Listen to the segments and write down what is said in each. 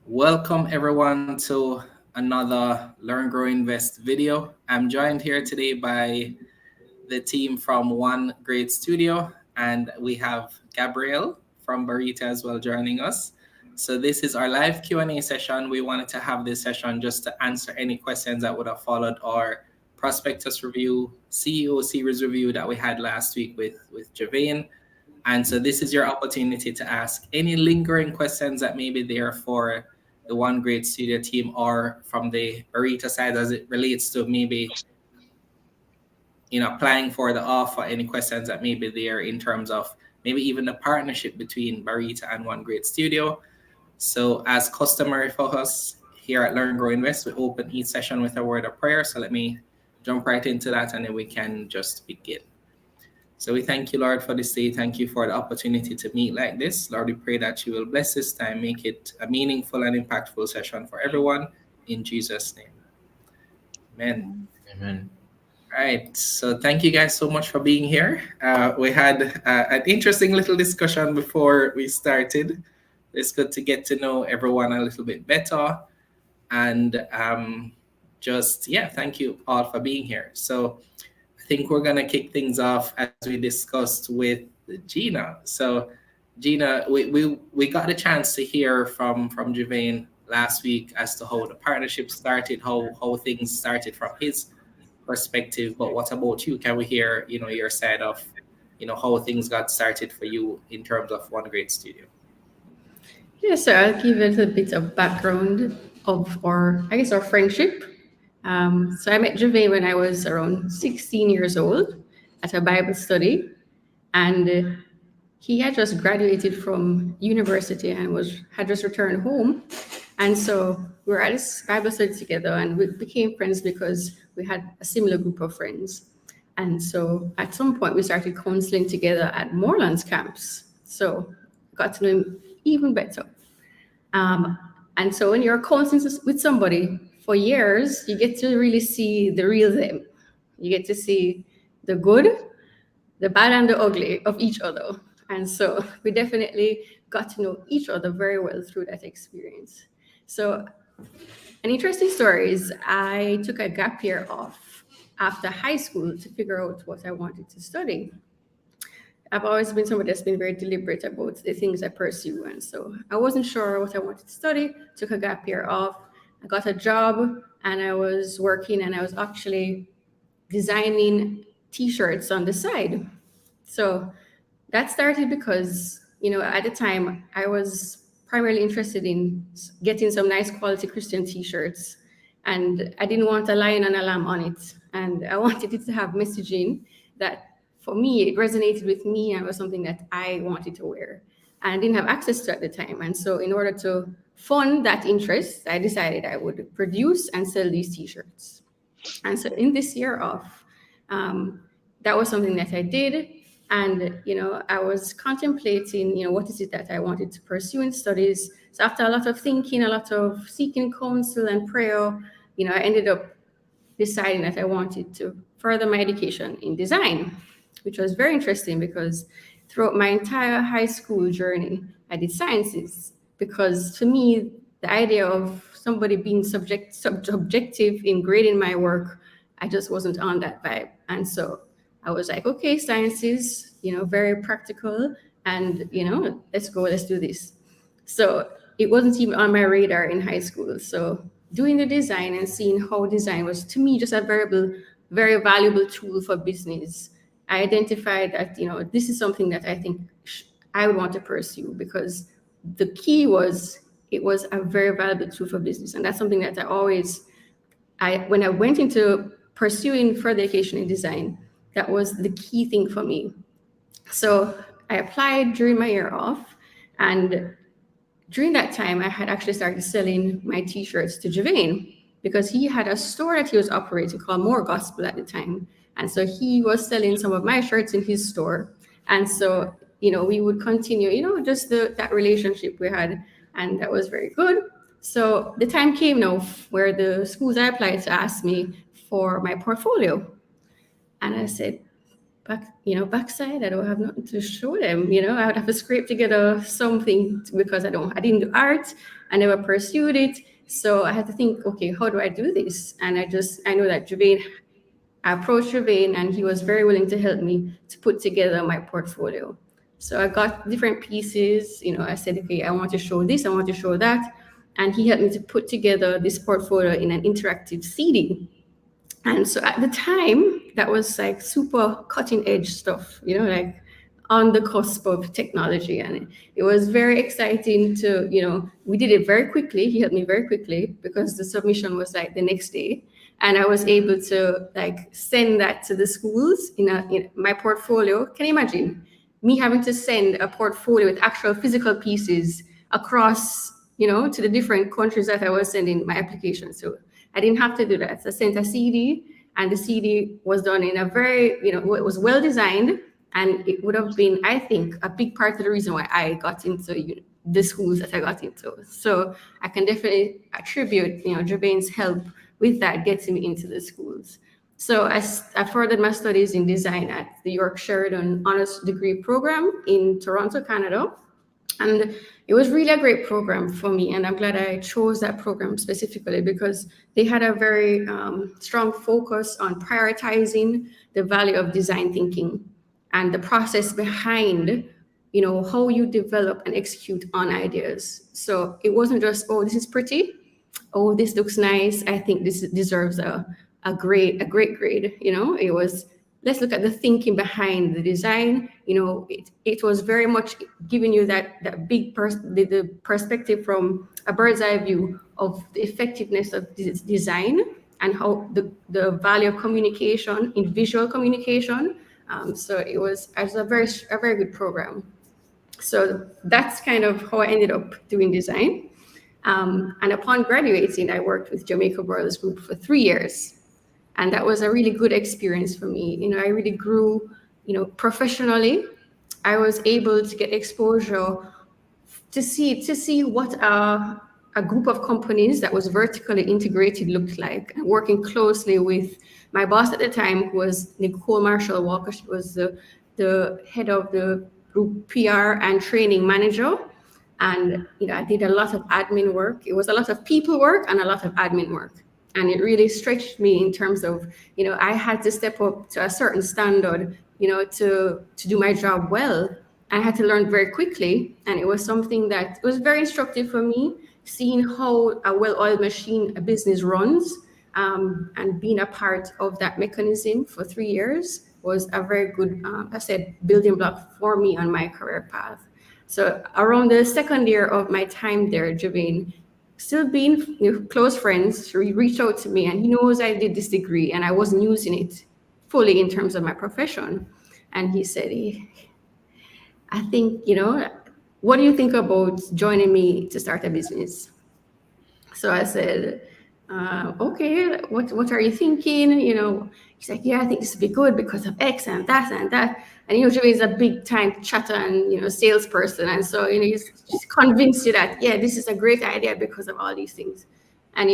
Welcome everyone to another Learn, Grow, Invest video. I'm joined here today by the team from One Great Studio, and we have Gabrielle from Barita as well joining us. So this is our live Q&A session. We wanted to have this session just to answer any questions that would have followed our prospectus review, CEO series review that we had last week with Javane. And so this is your opportunity to ask any lingering questions that may be there for the One Great Studio team or from the Barita side as it relates to maybe applying for the offer, any questions that may be there in terms of maybe even the partnership between Barita and One Great Studio. So as customary for us here at Learn, Grow, Invest, we open each session with a word of prayer. So let me jump right into that and then we can just begin. So we thank you, Lord, for this day. Thank you for the opportunity to meet like this. Lord, we pray that you will bless this time, make it a meaningful and impactful session for everyone. In Jesus' name. Amen. Amen. All right. So thank you guys so much for being here. We had an interesting little discussion before we started. It's good to get to know everyone a little bit better. And thank you all for being here. So I think we're going to kick things off as we discussed with Gina. So Gina, we got a chance to hear from Javane last week as to how the partnership started, how things started from his perspective. But what about you? Can we hear, your side of, how things got started for you in terms of One Great Studio? Yes, so I'll give a little bit of background of our friendship. So I met Javane when I was around 16 years old at a Bible study, and he had just graduated from university and had just returned home. And so we were at this Bible study together, and we became friends because we had a similar group of friends. And so at some point we started counseling together at Moreland's camps. So got to know him even better. And so when you're counseling with somebody for years, you get to really see the real them. You get to see the good, the bad, and the ugly of each other. And so we definitely got to know each other very well through that experience. So an interesting story is I took a gap year off after high school to figure out what I wanted to study. I've always been somebody that's been very deliberate about the things I pursue. And so I wasn't sure what I wanted to study, took a gap year off. I got a job and I was working and I was actually designing t-shirts on the side. So that started because, at the time I was primarily interested in getting some nice quality Christian t-shirts. And I didn't want a lion and a lamb on it. And I wanted it to have messaging that for me, it resonated with me and was something that I wanted to wear. And I didn't have access to at the time. And so in order to fund that interest, I decided I would produce and sell these t-shirts. And so in this year off, that was something that I did. And, I was contemplating, what is it that I wanted to pursue in studies. So after a lot of thinking, a lot of seeking counsel and prayer, I ended up deciding that I wanted to further my education in design, which was very interesting because throughout my entire high school journey, I did sciences because to me, the idea of somebody being subjective in grading my work, I just wasn't on that vibe. And so I was like, okay, sciences, very practical and, let's do this. So it wasn't even on my radar in high school. So doing the design and seeing how design was to me just a very valuable tool for business. I identified that, this is something that I think I would want to pursue because the key was it was a very valuable tool for business. And that's something that when I went into pursuing further education in design, that was the key thing for me. So I applied during my year off. And during that time, I had actually started selling my t-shirts to Javane because he had a store that he was operating called More Gospel at the time. And so he was selling some of my shirts in his store. And so, we would continue, just that relationship we had. And that was very good. So the time came now where the schools I applied to asked me for my portfolio. And I said, backside. I don't have nothing to show them. I would have to scrape together something because I didn't do art. I never pursued it. So I had to think, okay, how do I do this? And I know that I approached Javane and he was very willing to help me to put together my portfolio. So I got different pieces. I said, okay, I want to show this, I want to show that. And he helped me to put together this portfolio in an interactive CD. And so at the time, that was like super cutting edge stuff, like on the cusp of technology. And it was very exciting we did it very quickly. He helped me very quickly because the submission was like the next day. And I was able to like send that to the schools in my portfolio. Can you imagine me having to send a portfolio with actual physical pieces across, to the different countries that I was sending my application? So I didn't have to do that. So I sent a CD, and the CD was done in a very, it was well designed, and it would have been, I think, a big part of the reason why I got into the schools that I got into. So I can definitely attribute, Javane's help with that getting me into the schools. So I furthered my studies in design at the L.E.A.R.N Honors Degree Program in Toronto, Canada. And it was really a great program for me. And I'm glad I chose that program specifically because they had a very strong focus on prioritizing the value of design thinking and the process behind, how you develop and execute on ideas. So it wasn't just, oh, this is pretty. Oh, this looks nice. I think this deserves a great grade. It was, let's look at the thinking behind the design. It was very much giving you that big the perspective from a bird's eye view of the effectiveness of this design and how the value of communication in visual communication. So it was a very good program. So that's kind of how I ended up doing design. And upon graduating, I worked with Jamaica Brothers Group for 3 years. And that was a really good experience for me. I really grew, professionally. I was able to get exposure to see what a group of companies that was vertically integrated looked like, and working closely with my boss at the time, who was Nicole Marshall Walker. She was the head of the group PR and training manager. And I did a lot of admin work. It was a lot of people work and a lot of admin work. And it really stretched me in terms of, I had to step up to a certain standard, to do my job well. I had to learn very quickly. And it was something that was very instructive for me, seeing how a well-oiled machine, a business runs, and being a part of that mechanism for 3 years was a very good, building block for me on my career path. So around the second year of my time there, Javane, still being close friends, he reached out to me, and he knows I did this degree and I wasn't using it fully in terms of my profession. And he said, hey, I think, what do you think about joining me to start a business? So I said, okay, what are you thinking? He's like, yeah, I think this would be good because of X and that and that. And usually he's a big time chatter and, salesperson. And so, he's just convinced you that, yeah, this is a great idea because of all these things. And,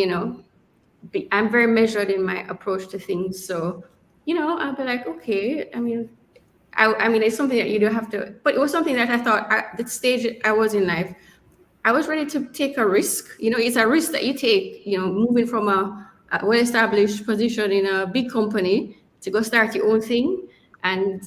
I'm very measured in my approach to things. So, I'll be like, okay, I mean, it's something that you don't have to, but it was something that I thought at the stage I was in life, I was ready to take a risk. It's a risk that you take, moving from a well-established position in a big company to go start your own thing. And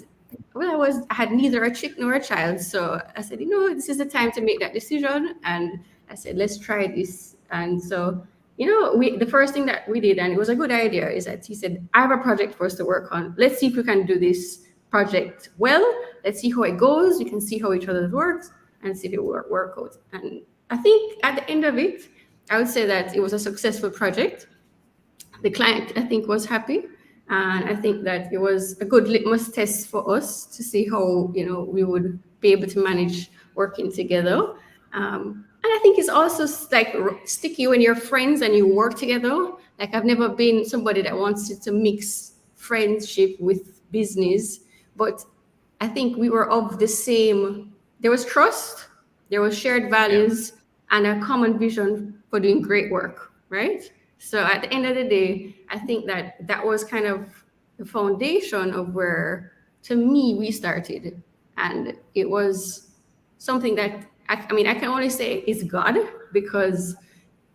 I had neither a chick nor a child. So I said, this is the time to make that decision. And I said, let's try this. And so, the first thing that we did, and it was a good idea, is that he said, I have a project for us to work on. Let's see if we can do this project well. Let's see how it goes. We can see how each other's works and see if it will work out. And I think at the end of it, I would say that it was a successful project. The client, I think, was happy. And I think that it was a good litmus test for us to see how, we would be able to manage working together. And I think it's also like sticky when you're friends and you work together. Like I've never been somebody that wants to mix friendship with business, but I think we were of the same, there was trust, there was shared values, and a common vision for doing great work, right? So at the end of the day, I think that was kind of the foundation of where to me, we started, and it was something that I mean, I can only say it's God, because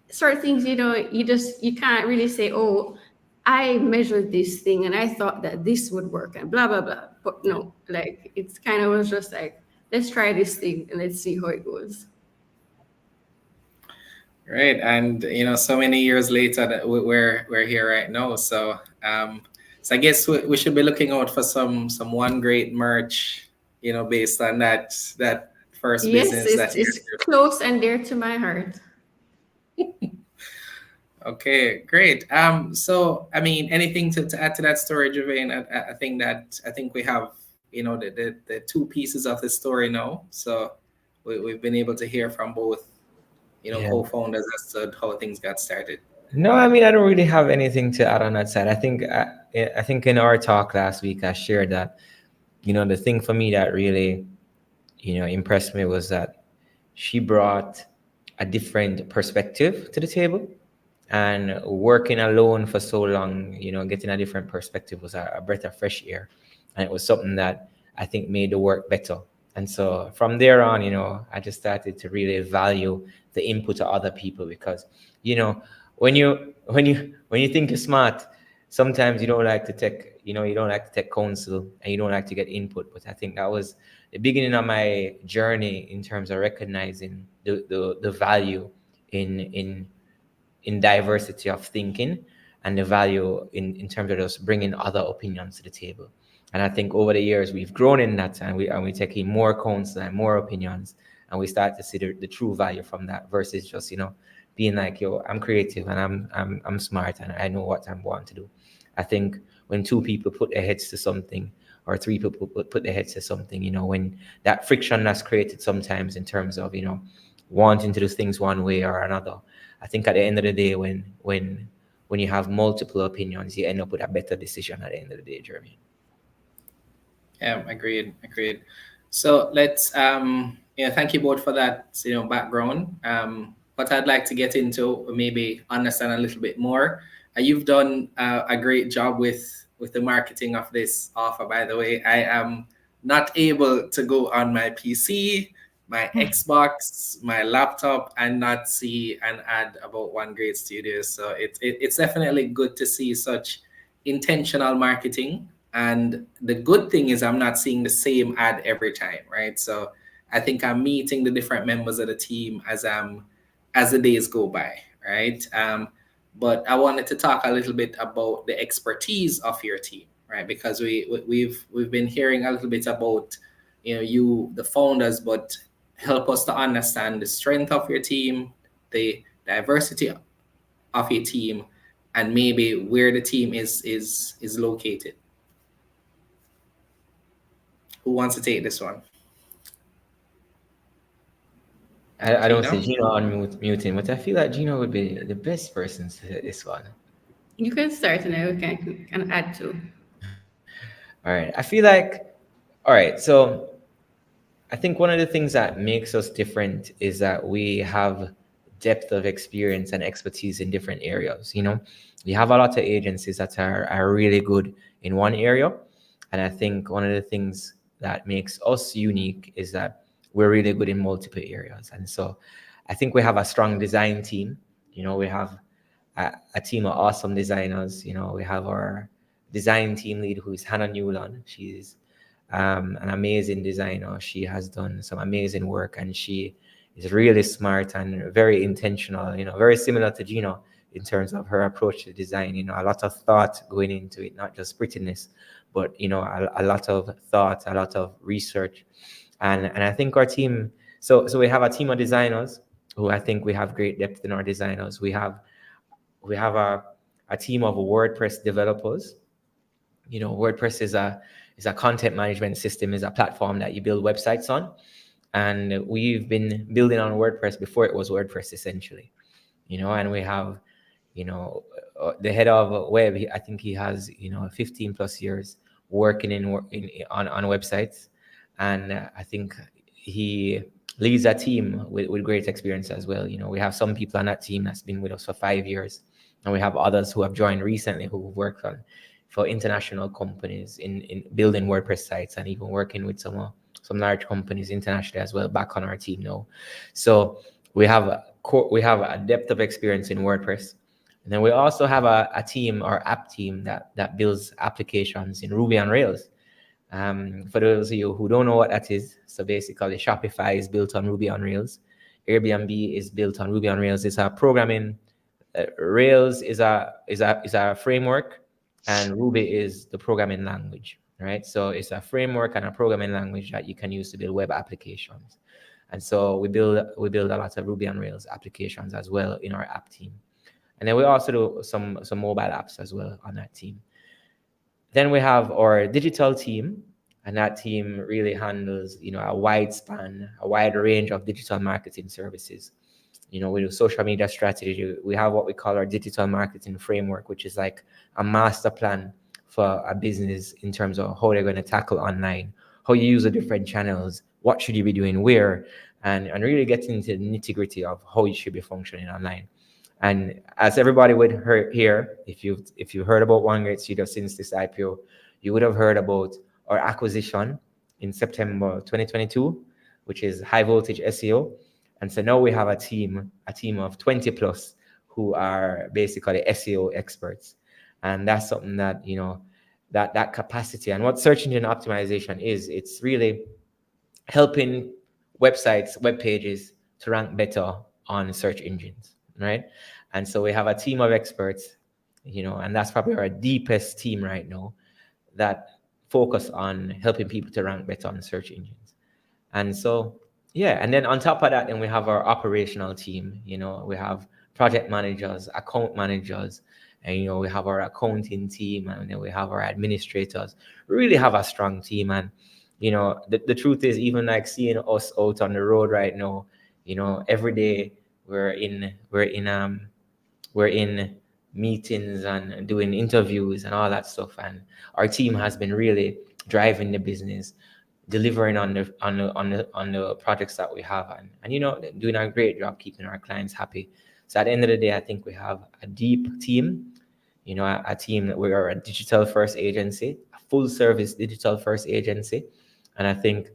certain things, you can't really say, oh, I measured this thing and I thought that this would work and blah blah blah. But no, like it's kind of was just like, let's try this thing and let's see how it goes. Right, and so many years later that we're here right now. So I guess we should be looking out for some one great merch, based on that first Yes, business that it's close and dear to my heart. Okay, great. So I mean, anything to add to that story, Javane? I think we have the two pieces of the story now. So we've been able to hear from both Yeah. co-founders as to how things got started. No, I mean, I don't really have anything to add on that side. I think in our talk last week, I shared that, the thing for me that really, impressed me was that she brought a different perspective to the table, and working alone for so long, getting a different perspective was a breath of fresh air, and it was something that I think made the work better. And so from there on, I just started to really value the input of other people, because you know when you think you're smart, sometimes you don't like to take counsel, and you don't like to get input. But I think that was the beginning of my journey in terms of recognizing the value in in diversity of thinking, and the value in terms of just bringing other opinions to the table. And I think over the years we've grown in that, and we take in more counsel and more opinions, and we start to see the true value from that, versus just being like, yo, I'm creative and I'm smart and I know what I'm going to do. I think when two people put their heads to something, or three people put their heads to something, when that friction that's created sometimes in terms of wanting to do things one way or another, I think at the end of the day, when you have multiple opinions, you end up with a better decision at the end of the day, Jeremy. Yeah, agreed. So let's thank you both for that background. What I'd like to get into, maybe understand a little bit more. You've done a great job with the marketing of this offer. By the way, I am not able to go on my PC, my Xbox, my laptop, and not see an ad about One Great Studios. So it's definitely good to see such intentional marketing. And the good thing is I'm not seeing the same ad every time, right? So I think I'm meeting the different members of the team as the days go by, right? But I wanted to talk a little bit about the expertise of your team, right? Because we've been hearing a little bit about you, the founders, but help us to understand the strength of your team, the diversity of your team, and maybe where the team is located. Who wants to take this one? I don't see Gino? Gino on muting, but I feel like Gino would be the best person to hit this one. You can start and I can add to. All right. I feel like, all right. So I think one of the things that makes us different is that we have depth of experience and expertise in different areas. We have a lot of agencies that are really good in one area. And I think one of the things that makes us unique is that we're really good in multiple areas. And so I think we have a strong design team. We have a team of awesome designers. We have our design team lead, who is Hannah Newland. She's an amazing designer. She has done some amazing work, and she is really smart and very intentional, very similar to Gino in terms of her approach to design. A lot of thought going into it, not just prettiness, but a lot of thought, a lot of research. And I think our team, so we have a team of designers who I think we have great depth in our designers. We have a team of WordPress developers. WordPress is a content management system, is a platform that you build websites on. And we've been building on WordPress before it was WordPress, essentially. And we have, the head of web, I think he has, 15 plus years working on websites. And I think he leads a team with great experience as well. We have some people on that team that's been with us for 5 years. And we have others who have joined recently who worked on for international companies in building WordPress sites and even working with some large companies internationally as well back on our team now. So we have a depth of experience in WordPress. And then we also have a team, our app team, that builds applications in Ruby on Rails. For those of you who don't know what that is, so basically Shopify is built on Ruby on Rails. Airbnb is built on Ruby on Rails. It's a programming. Rails is a framework, and Ruby is the programming language, right? So it's a framework and a programming language that you can use to build web applications. And so we build a lot of Ruby on Rails applications as well in our app team. And then we also do some mobile apps as well on that team. Then we have our digital team, and that team really handles, a wide range of digital marketing services. We do social media strategy. We have what we call our digital marketing framework, which is like a master plan for a business in terms of how they're going to tackle online, how you use the different channels, what should you be doing where, and really getting into the nitty-gritty of how you should be functioning online. And as everybody would hear, if you heard about One Great Studio since this IPO, you would have heard about our acquisition in September 2022, which is High Voltage SEO. And so now we have a team of 20 plus who are basically SEO experts. And that's something that, that capacity. And what search engine optimization is, it's really helping websites, web pages to rank better on search engines, right? And so we have a team of experts, and that's probably our deepest team right now that focus on helping people to rank better on search engines. And so, yeah, and then on top of that, then we have our operational team. We have project managers, account managers, and we have our accounting team, and then we have our administrators. We really have a strong team. And the truth is, even like seeing us out on the road right now, every day we're in meetings and doing interviews and all that stuff, and our team has been really driving the business, delivering on the projects that we have, and doing a great job keeping our clients happy. So at the end of the day, I think we have a deep team, a team that we are a digital first agency, a full service digital first agency, and I think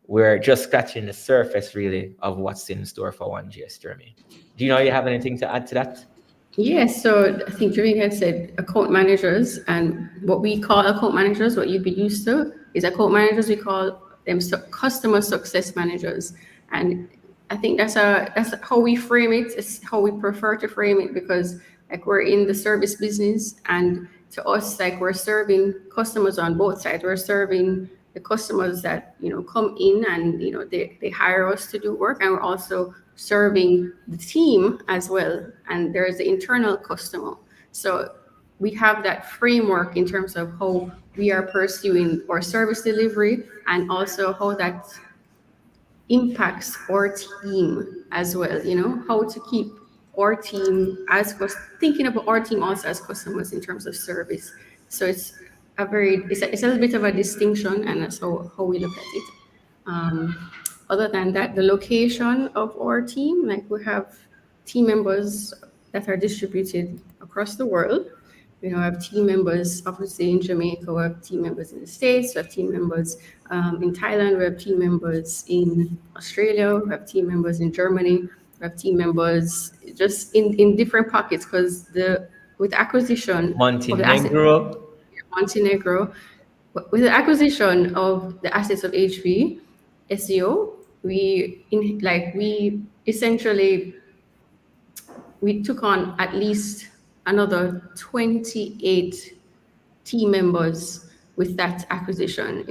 we're just scratching the surface really of what's in store for 1GS, Jeremy. Do you have anything to add to that? Yes, so I think Jeremy had said account managers, and what we call account managers, what you'd be used to is account managers. We call them customer success managers, and I think that's how we frame it. It's how we prefer to frame it, because like we're in the service business, and to us, like, we're serving customers on both sides. We're serving the customers that come in and they hire us to do work, and we're also serving the team as well, and there's the internal customer. So we have that framework in terms of how we are pursuing our service delivery, and also how that impacts our team as well. How to keep our team thinking about our team also as customers in terms of service. So it's a little bit of a distinction, and that's how we look at it. Other than that, the location of our team, like, we have team members that are distributed across the world. We have team members obviously in Jamaica, we have team members in the States, we have team members in Thailand, we have team members in Australia, we have team members in Germany, we have team members just in different pockets, because with acquisition Montenegro. With the acquisition of the assets of HV SEO, we essentially took on at least another 28 team members with that acquisition,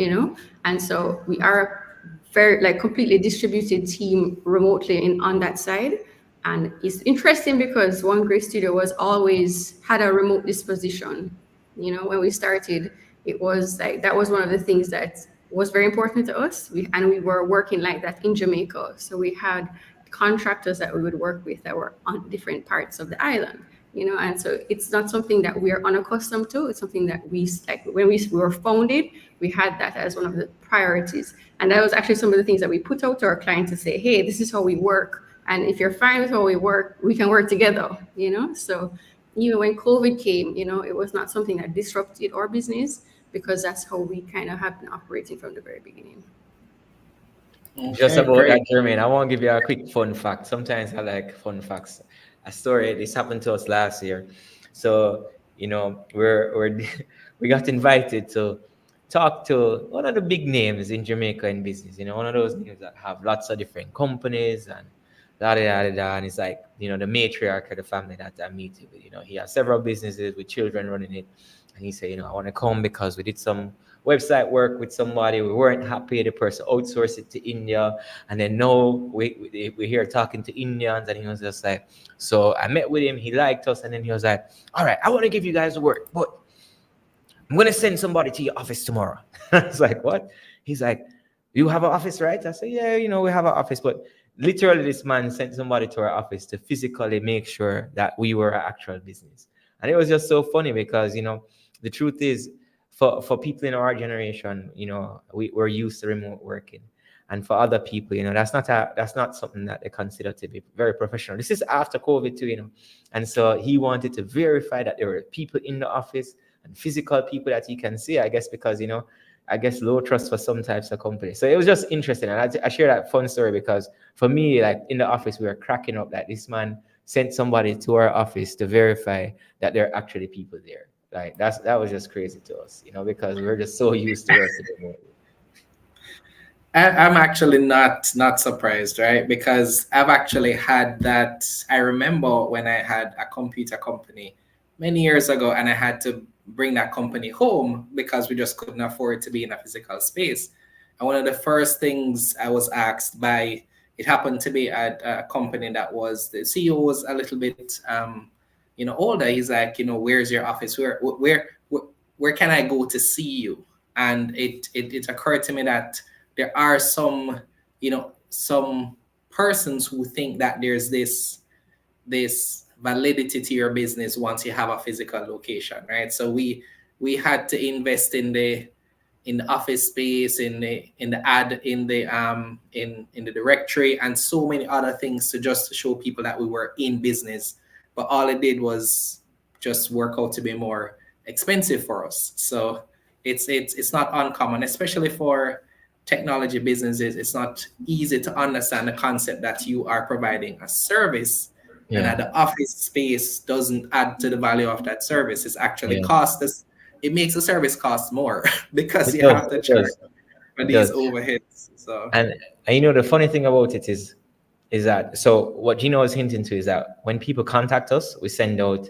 and so we are very completely distributed team remotely on that side. And it's interesting because One Great Studio was always had a remote disposition. When we started, it was like that was one of the things that was very important to us. We were working like that in Jamaica. So we had contractors that we would work with that were on different parts of the island, and so it's not something that we are unaccustomed to. It's something that we when we were founded, we had that as one of the priorities. And that was actually some of the things that we put out to our clients to say, hey, this is how we work. And if you're fine with how we work, we can work together, So even when COVID came, it was not something that disrupted our business because that's how we kind of have been operating from the very beginning. Just Okay, about great. that, Jermaine, I want to give you a quick fun fact. Sometimes I like fun facts. A story, this happened to us last year. So, we're we got invited to talk to one of the big names in Jamaica in business, one of those names that have lots of different companies and da da da da da. And it's like, the matriarch of the family that I'm meeting with. He has several businesses with children running it. And he said, I want to come because we did some website work with somebody. We weren't happy. The person outsourced it to India. And then no, we're here talking to Indians. And he was just like, so I met with him. He liked us. And then he was like, all right, I want to give you guys the work, but I'm going to send somebody to your office tomorrow. I was like, what? He's like, you have an office, right? I said, yeah, we have an office. But literally, this man sent somebody to our office to physically make sure that we were an actual business. And it was just so funny because, the truth is, for people in our generation, we're used to remote working. And for other people, that's not something that they consider to be very professional. This is after COVID too. And so he wanted to verify that there were people in the office and physical people that he can see, I guess, because, I guess low trust for some types of companies. So it was just interesting. And I share that fun story because for me, like in the office, we were cracking up that this man sent somebody to our office to verify that there are actually people there. Like that was just crazy to us, because we're just so used to working remotely. I'm actually not surprised, right? Because I've actually had that. I remember when I had a computer company many years ago, and I had to bring that company home because we just couldn't afford to be in a physical space. And one of the first things I was asked by, it happened to be at a company that was, the CEO was a little bit older. He's like, where's your office? Where can I go to see you? And it occurred to me that there are some persons who think that there's this validity to your business once you have a physical location, right? So we had to invest in the office space, in the ad, in the directory, and so many other things to just to show people that we were in business. But all it did was just work out to be more expensive for us. So it's not uncommon, especially for technology businesses. It's not easy to understand the concept that you are providing a service and Yeah, that the office space doesn't add to the value of that service. It's actually yeah, cost us, it makes the service cost more because it you does, have to it charge does, for it these does. overheads. So And the funny thing about it is that, so what Gino is hinting to is that when people contact us, we send out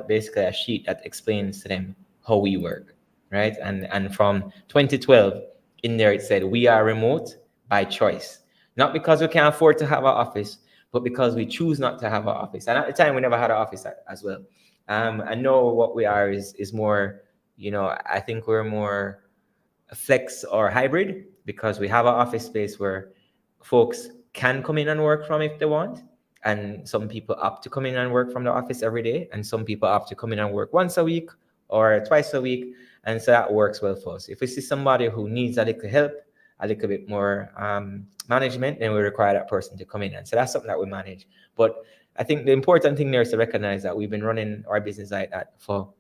basically a sheet that explains to them how we work, right? And from 2012 in there it said we are remote by choice, not because we can't afford to have an office, but because we choose not to have an office. And at the time we never had an office as well. I know what we are is more, I think we're more flex or hybrid because we have an office space where folks can come in and work from if they want. And some people opt to come in and work from the office every day. And some people opt to come in and work once a week or twice a week. And so that works well for us. If we see somebody who needs a little help, a little bit more management, then we require that person to come in. And so that's something that we manage. But I think the important thing there is to recognize that we've been running our business like that for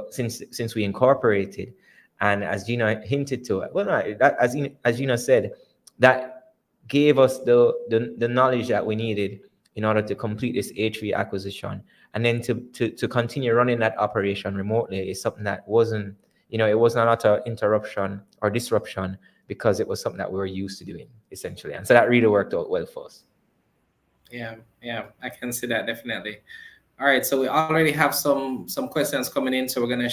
since we incorporated. And as Gina hinted to, well, no, that, as Gina said, that gave us the knowledge that we needed in order to complete this A3 acquisition. And then to continue running that operation remotely is something that wasn't, it was not an interruption or disruption because it was something that we were used to doing, essentially. And so that really worked out well for us. yeah, I can see that definitely. All right, so we already have some questions coming in, so we're gonna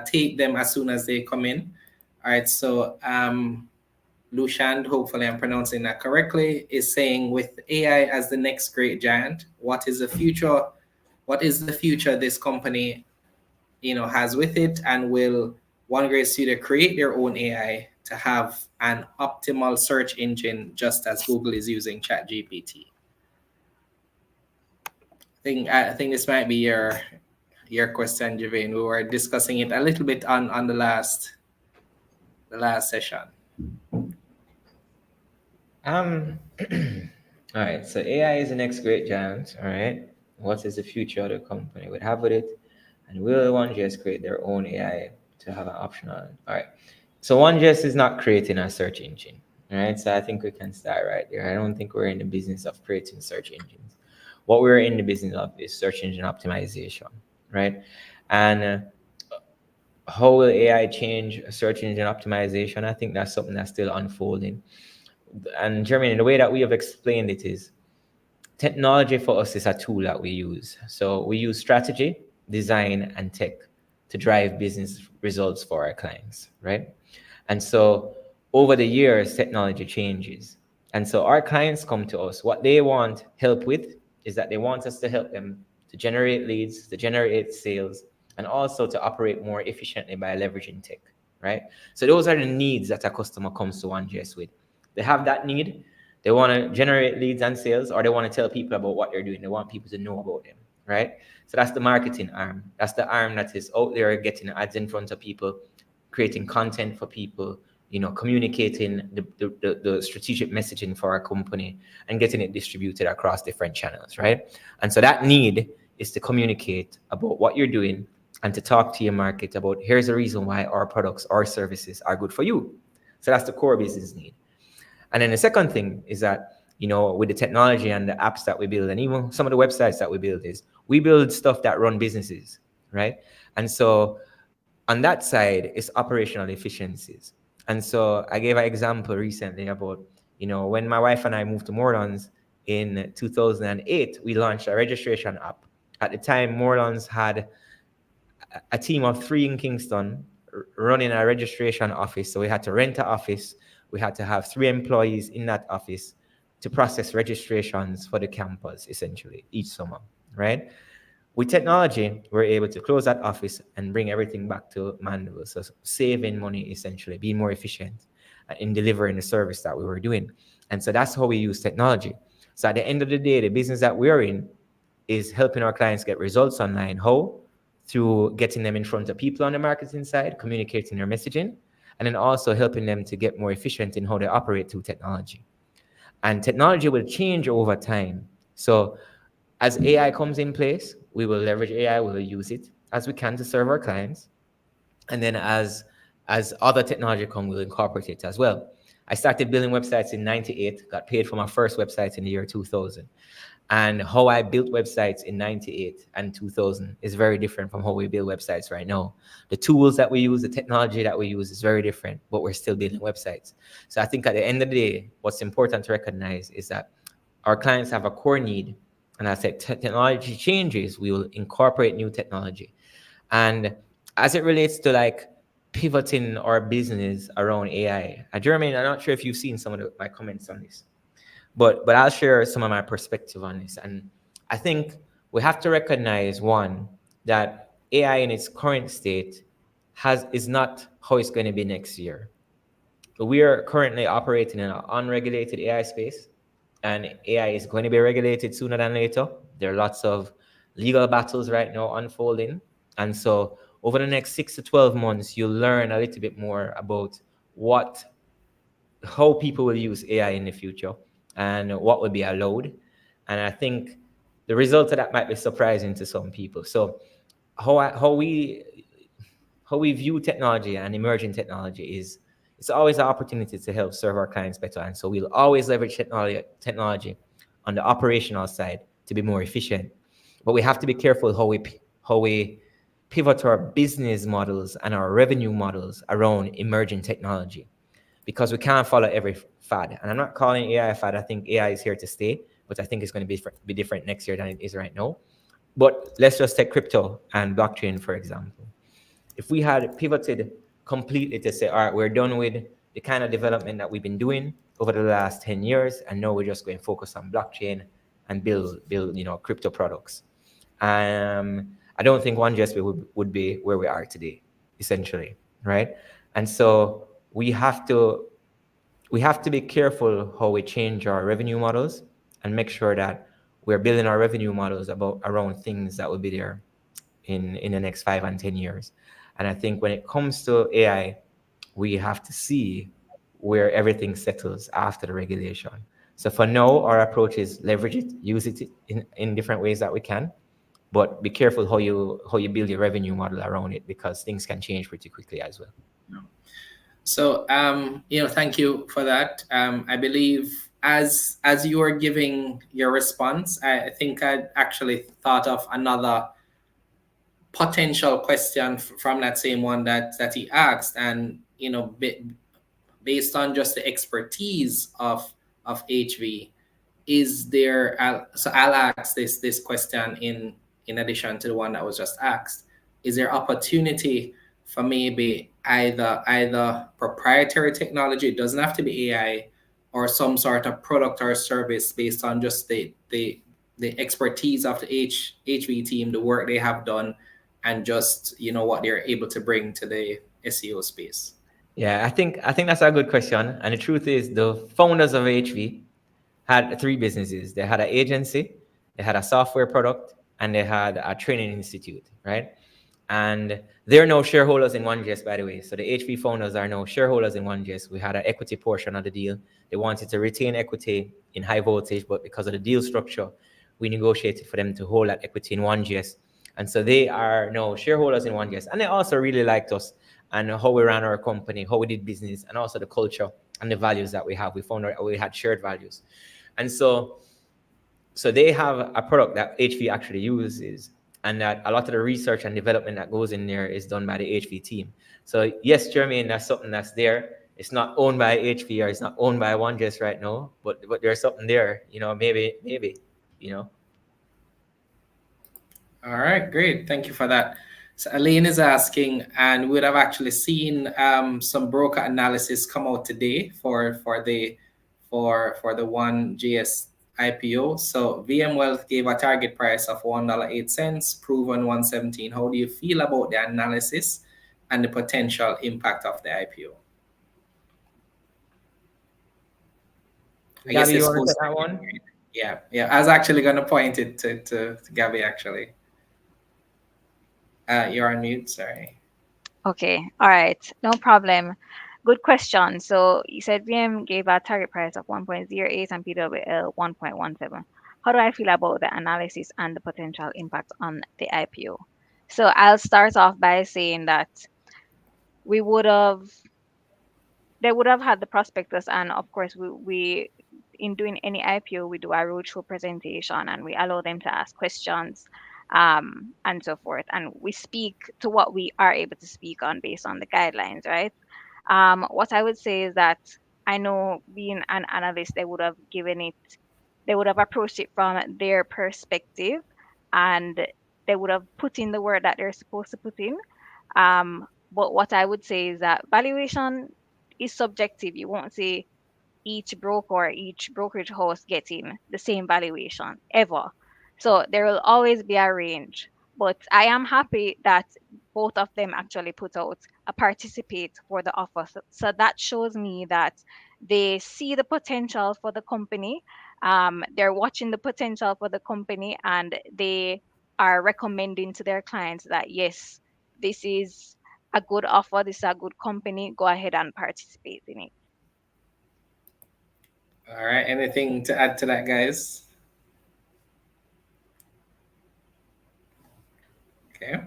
take them as soon as they come in. All right, so Lushand, hopefully I'm pronouncing that correctly, is saying, with AI as the next great giant, what is the future? What is the future this company, has with it, and will One Great Studio create their own AI to have an optimal search engine, just as Google is using ChatGPT? I think this might be your question, Javane. We were discussing it a little bit on the last session. All right, so AI is the next great giant. All right, What is the future of the company would have with it? And will OneJS create their own AI to have an option on it? All right. So OneJS is not creating a search engine. All right. So I think we can start right there. I don't think we're in the business of creating search engines. What we're in the business of is search engine optimization, right? And how will AI change search engine optimization? I think that's something that's still unfolding. And Jeremy, the way that we have explained it is technology for us is a tool that we use. So we use strategy, design, and tech to drive business results for our clients, right? And so over the years, technology changes. And so our clients come to us. What they want help with is that they want us to help them to generate leads, to generate sales, and also to operate more efficiently by leveraging tech, right? So those are the needs that a customer comes to OneJS with. They have that need. They want to generate leads and sales, or they want to tell people about what they're doing. They want people to know about them, right? So that's the marketing arm. That's the arm that is out there getting ads in front of people, creating content for people, communicating the strategic messaging for our company and getting it distributed across different channels, right? And so that need is to communicate about what you're doing and to talk to your market about here's the reason why our products or services are good for you. So that's the core business need. And then the second thing is that, with the technology and the apps that we build, and even some of the websites that we build, is we build stuff that run businesses, right? And so on that side, it's operational efficiencies. And so I gave an example recently about, when my wife and I moved to Morlands in 2008, we launched a registration app. At the time, Morlands had a team of 3 in Kingston running a registration office. So we had to rent an office. We had to have 3 employees in that office to process registrations for the campus, essentially, each summer, right? With technology, we're able to close that office and bring everything back to manual. So saving money, essentially, being more efficient in delivering the service that we were doing. And so that's how we use technology. So at the end of the day, the business that we're in is helping our clients get results online. How? Through getting them in front of people on the marketing side, communicating their messaging, and then also helping them to get more efficient in how they operate through technology. And technology will change over time. So as AI comes in place, we will leverage AI, we will use it as we can to serve our clients. And then as other technology come, we'll incorporate it as well. I started building websites in 98, got paid for my first website in the year 2000. And how I built websites in 98 and 2000 is very different from how we build websites right now. The tools that we use, the technology that we use is very different, but we're still building websites. So I think at the end of the day, what's important to recognize is that our clients have a core need. And as technology changes, we will incorporate new technology. And as it relates to like pivoting our business around AI, Jeremy, I'm not sure if you've seen some of my comments on this. But I'll share some of my perspective on this. And I think we have to recognize, one, that AI in its current state is not how it's going to be next year. We are currently operating in an unregulated AI space, and AI is going to be regulated sooner than later. There are lots of legal battles right now unfolding. And so over the next 6 to 12 months, you'll learn a little bit more about how people will use AI in the future and what will be allowed. And I think the result of that might be surprising to some people. So how we view technology and emerging technology is it's always an opportunity to help serve our clients better. And so we'll always leverage technology on the operational side to be more efficient. But we have to be careful how we pivot our business models and our revenue models around emerging technology, because we can't follow every fad. And I'm not calling AI a fad. I think AI is here to stay, but I think it's going to be different next year than it is right now. But let's just take crypto and blockchain, for example. If we had pivoted completely to say, all right, we're done with the kind of development that we've been doing over the last 10 years, and now we're just going to focus on blockchain and build crypto products. I don't think OneJS would be where we are today, essentially, right? And so we have to be careful how we change our revenue models and make sure that we're building our revenue models around things that will be there in the next 5 and 10 years. And I think when it comes to AI, we have to see where everything settles after the regulation. So for now, our approach is leverage it, use it in different ways that we can, but be careful how you build your revenue model around it, because things can change pretty quickly as well. So, thank you for that. I believe as you are giving your response, I think I actually thought of another potential question from that same one that he asked, and based on just the expertise of HV, is there? So I'll ask this question in addition to the one that was just asked. Is there opportunity for maybe either proprietary technology? It doesn't have to be AI, or some sort of product or service based on just the expertise of the HV team, the work they have done, and just what they're able to bring to the SEO space. Yeah, I think that's a good question. And the truth is, the founders of HV had three businesses. They had an agency, they had a software product, and they had a training institute, right? And they're now shareholders in OneJS, by the way. So the HV founders are now shareholders in OneJS. We had an equity portion of the deal. They wanted to retain equity in high voltage, but because of the deal structure, we negotiated for them to hold that equity in OneJS. And so they are now shareholders in OneJS. And they also really liked us and how we ran our company, how we did business, and also the culture and the values that we have. We found out we had shared values. And so they have a product that HV actually uses, and that a lot of the research and development that goes in there is done by the HV team. So yes, Jermaine, that's something that's there. It's not owned by HV, or it's not owned by OneJS right now, but there's something there, maybe, you know. All right, great. Thank you for that. So Elaine is asking, and we'd have actually seen some broker analysis come out today for the one JS IPO. So VM Wealth gave a target price of $1.08, proven 117. How do you feel about the analysis and the potential impact of the IPO? I guess Gabby, you it's want to supposed take that to one? be. Yeah. I was actually going to point it to Gabby, actually. You're on mute, sorry. Okay, all right, no problem. Good question. So you said VM gave a target price of 1.08 and PWL 1.17. How do I feel about the analysis and the potential impact on the IPO? So I'll start off by saying that we would have they would have had the prospectus, and of course we in doing any IPO we do a roadshow presentation and we allow them to ask questions, and so forth, and we speak to what we are able to speak on based on the guidelines, right? What I would say is that I know, being an analyst, they would have approached it from their perspective, and they would have put in the word that they're supposed to put in. But what I would say is that valuation is subjective. You won't say each broker or each brokerage house getting the same valuation ever. So there will always be a range. But I am happy that both of them actually put out a participate for the offer. So that shows me that they see the potential for the company. They're watching the potential for the company, and they are recommending to their clients that yes, this is a good offer, this is a good company, go ahead and participate in it. All right, anything to add to that, guys? Okay.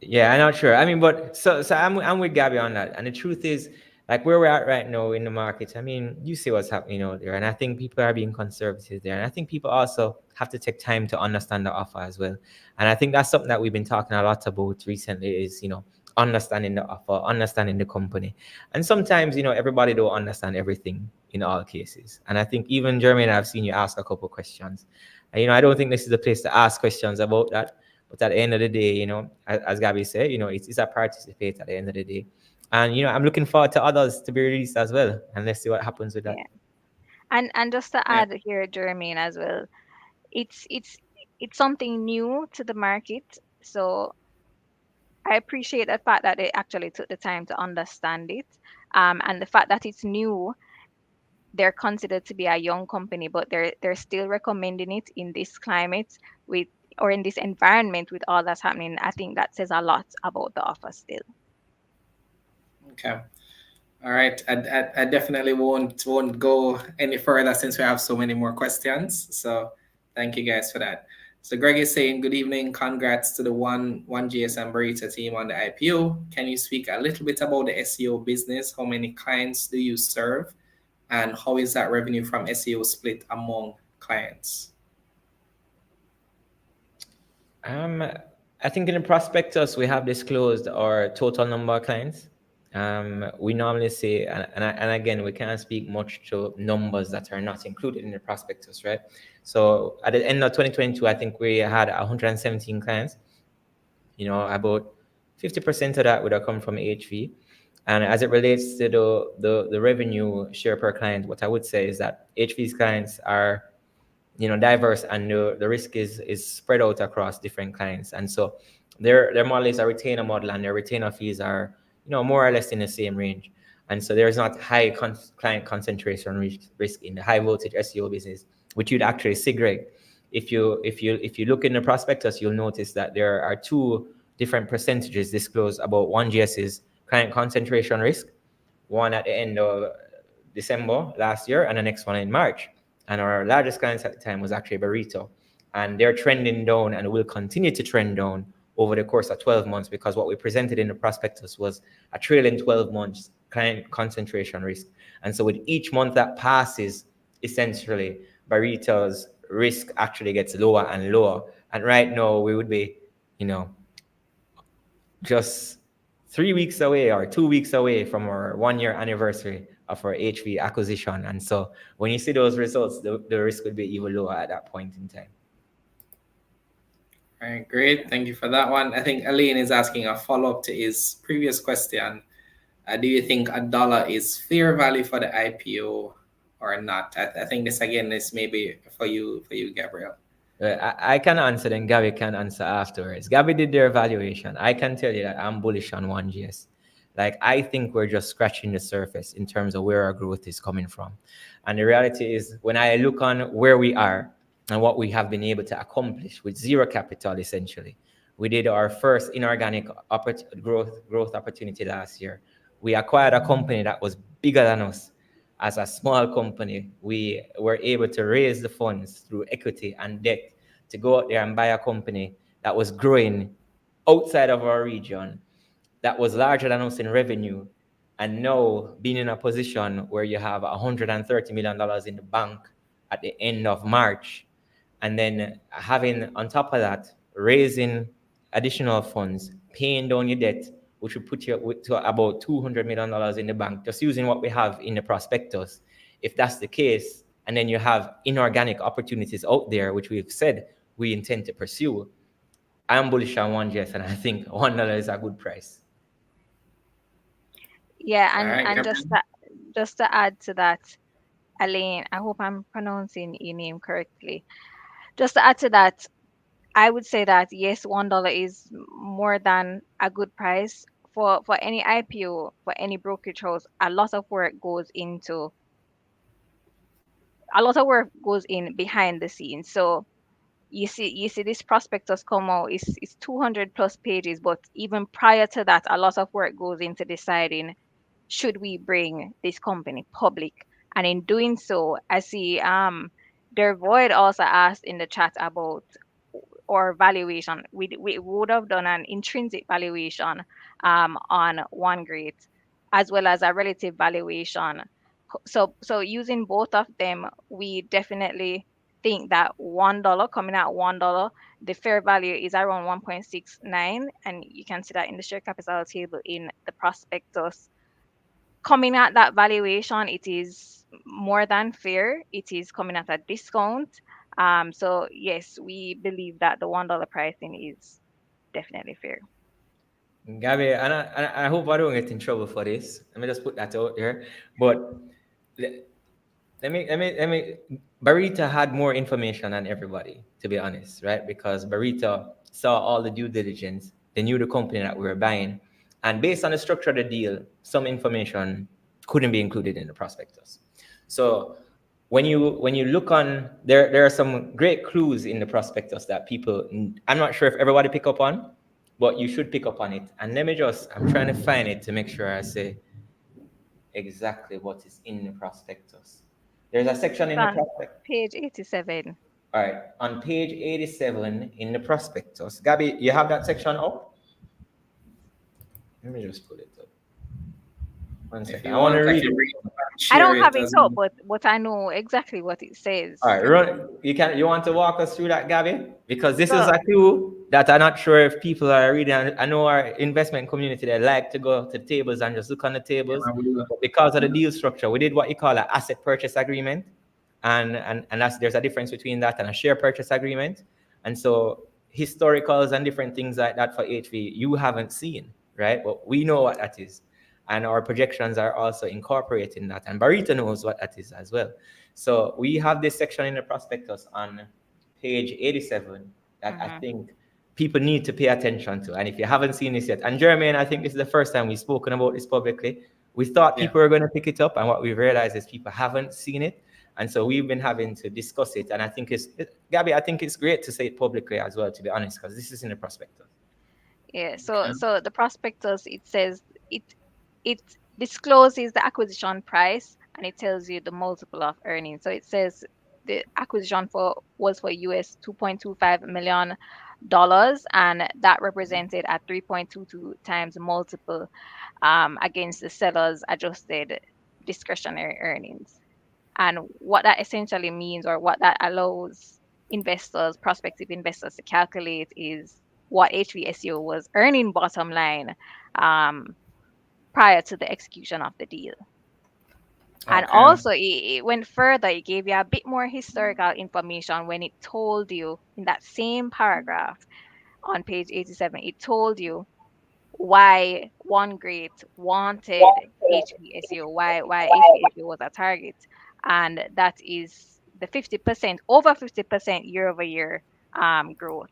Yeah, I'm not sure. I mean, but so I'm with Gabby on that. And the truth is, like where we're at right now in the market, I mean, you see what's happening out there. And I think people are being conservative there. And I think people also have to take time to understand the offer as well. And I think that's something that we've been talking a lot about recently is, understanding the offer, understanding the company. And sometimes, everybody don't understand everything in all cases. And I think even Jermaine, I've seen you ask a couple questions. And, I don't think this is the place to ask questions about that. But at the end of the day, as Gabby said, it's a participate at the end of the day. And, I'm looking forward to others to be released as well. And let's see what happens with that. Yeah. And just to Yeah. add here, Jermaine, as well, it's it's it's something new to the market. So I appreciate the fact that they actually took the time to understand it. And the fact that it's new, they're considered to be a young company, but they're still recommending it in this climate with, or in this environment with all that's happening. I think that says a lot about the offer still. Okay. All right, I definitely won't go any further since we have so many more questions. So thank you guys for that. So Greg is saying, good evening, congrats to the one GSM Barita team on the IPO. Can you speak a little bit about the SEO business? How many clients do you serve, and how is that revenue from SEO split among clients? Um, I think in the prospectus we have disclosed our total number of clients. We normally say, and again, we can't speak much to numbers that are not included in the prospectus, right? So at the end of 2022, I think we had 117 clients. You know, about 50% of that would have come from HV. And as it relates to the revenue share per client, what I would say is that HV's clients are, you know, diverse, and the risk is spread out across different clients. And so their model is a retainer model, and their retainer fees are, you know, more or less in the same range. And so there's not high client concentration risk in the high voltage SEO business, which you'd actually see, Greg. If you look in the prospectus, you'll notice that there are two different percentages disclosed about one GS's client concentration risk, one at the end of December last year and the next one in March. And our largest clients at the time was actually Barita. And they're trending down and will continue to trend down over the course of 12 months, because what we presented in the prospectus was a trailing 12 months client concentration risk. And so with each month that passes, essentially, Barita's risk actually gets lower and lower. And right now we would be, you know, just 3 weeks away or 2 weeks away from our 1 year anniversary of our HV acquisition. And so when you see those results, the risk would be even lower at that point in time. All right, great. Thank you for that one. I think Elaine is asking a follow-up to his previous question. Do you think $1 is fair value for the IPO or not? I think this again is maybe for you, Gabriel. I can answer, then Gabby can answer afterwards. Gabby did their evaluation. I can tell you that I'm bullish on 1GS. Like, I think we're just scratching the surface in terms of where our growth is coming from. And the reality is, when I look on where we are and what we have been able to accomplish with zero capital, essentially, we did our first inorganic growth opportunity last year. We acquired a company that was bigger than us. As a small company, we were able to raise the funds through equity and debt to go out there and buy a company that was growing outside of our region, that was larger than us in revenue, and now being in a position where you have $130 million in the bank at the end of March, and then having on top of that, raising additional funds, paying down your debt, which would put you to about $200 million in the bank, just using what we have in the prospectus. If that's the case, and then you have inorganic opportunities out there, which we've said we intend to pursue, I'm bullish on 1GS, and I think $1 is a good price. Yeah, All and right, and Gabriel. just to add to that, Elaine, I hope I'm pronouncing your name correctly. Just to add to that, I would say that yes, $1 is more than a good price for any IPO, for any brokerage house. A lot of work goes in behind the scenes. So you see this prospectus come out is 200 plus pages, but even prior to that, a lot of work goes into deciding should we bring this company public. And in doing so, I see Dervoid also asked in the chat about or valuation. We would have done an intrinsic valuation on one grade, as well as a relative valuation. So using both of them, we definitely think that $1 coming at $1, the fair value is around 1.69, and you can see that in the share capital table in the prospectus. Coming at that valuation, it is more than fair. It is coming at a discount. So yes, we believe that the $1 pricing is definitely fair. Gabby, and I hope I don't get in trouble for this. Let me just put that out there. But let me. Barita had more information than everybody, to be honest, right? Because Barita saw all the due diligence. They knew the company that we were buying, and based on the structure of the deal, some information couldn't be included in the prospectus. So when you look on there are some great clues in the prospectus that people, I'm not sure if everybody pick up on, but you should pick up on it. And let me just, I'm trying to find it to make sure I say exactly what is in the prospectus. There's a section It's in the on prospect. page 87. All right, on page 87 in the prospectus. Gabby, you have that section up? Let me just pull it up. One If second. I you want to want, I read can it. read it and I share don't it have it as up, well. but I know exactly what it All says. right, run. You want to walk us through that, Gabby? Because this is So a tool that I'm not sure if people are reading. I know our investment community, they like to go to the tables and just look on the Yeah, tables. I will. But because of the deal structure, we did what you call an asset purchase agreement. And that's, there's a difference between that and a share purchase agreement. And so historicals and different things like that for HV you haven't seen, right? But we know what that is. And our projections are also incorporating that. And Barita knows what that is as well. So we have this section in the prospectus on page 87 that I think people need to pay attention to. And if you haven't seen this yet, and Jermaine, I think this is the first time we've spoken about this publicly. We thought Yeah. people were going to pick it up, and what we've realized is people haven't seen it. And so we've been having to discuss it. And I think Gabby, I think it's great to say it publicly as well, to be honest, because this is in the prospectus. yeah, Okay. so the prospectus, it says it it discloses the acquisition price, and it tells you the multiple of earnings. So it says the acquisition for was for US $2.25 million, and that represented at 3.22 times multiple against the seller's adjusted discretionary earnings. And what that essentially means, or what that allows investors, prospective investors, to calculate is what HVSU was earning bottom line um, prior to the execution of the deal. And Okay. also, it went further. It gave you a bit more historical information when it told you in that same paragraph on page 87, it told you why One Great wanted HVSU, why HVSU was a target, and that is the 50%, over 50% year over year growth.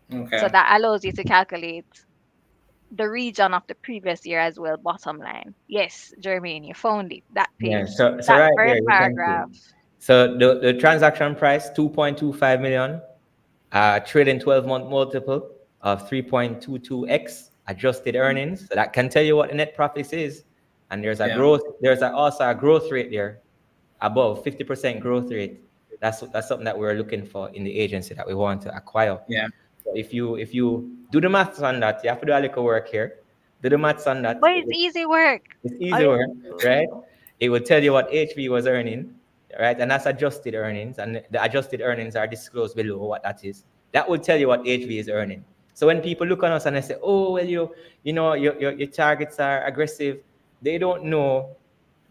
So Okay. that allows you to calculate the region of the previous year as well, bottom line. Yes, Jermaine, you found it. That Yeah, page, so that right there, first you can see. paragraph. So the transaction price, 2.25 million, trailing 12-month multiple of 3.22x adjusted earnings. So that can tell you what the net profits is. And there's a Yeah. growth, also a growth rate there, above 50% growth rate. That's something that we're looking for in the agency that we want to acquire. Yeah. So if you do the maths on that, you have to do a little work here. Do the maths on that. But it's easy work. It's All easy you work, have to do. right? It will tell you what HV was earning, right? And that's adjusted earnings, and the adjusted earnings are disclosed below what that is. That will tell you what HV is earning. So when people look on us and they say, "Oh, well, your targets are aggressive," they don't know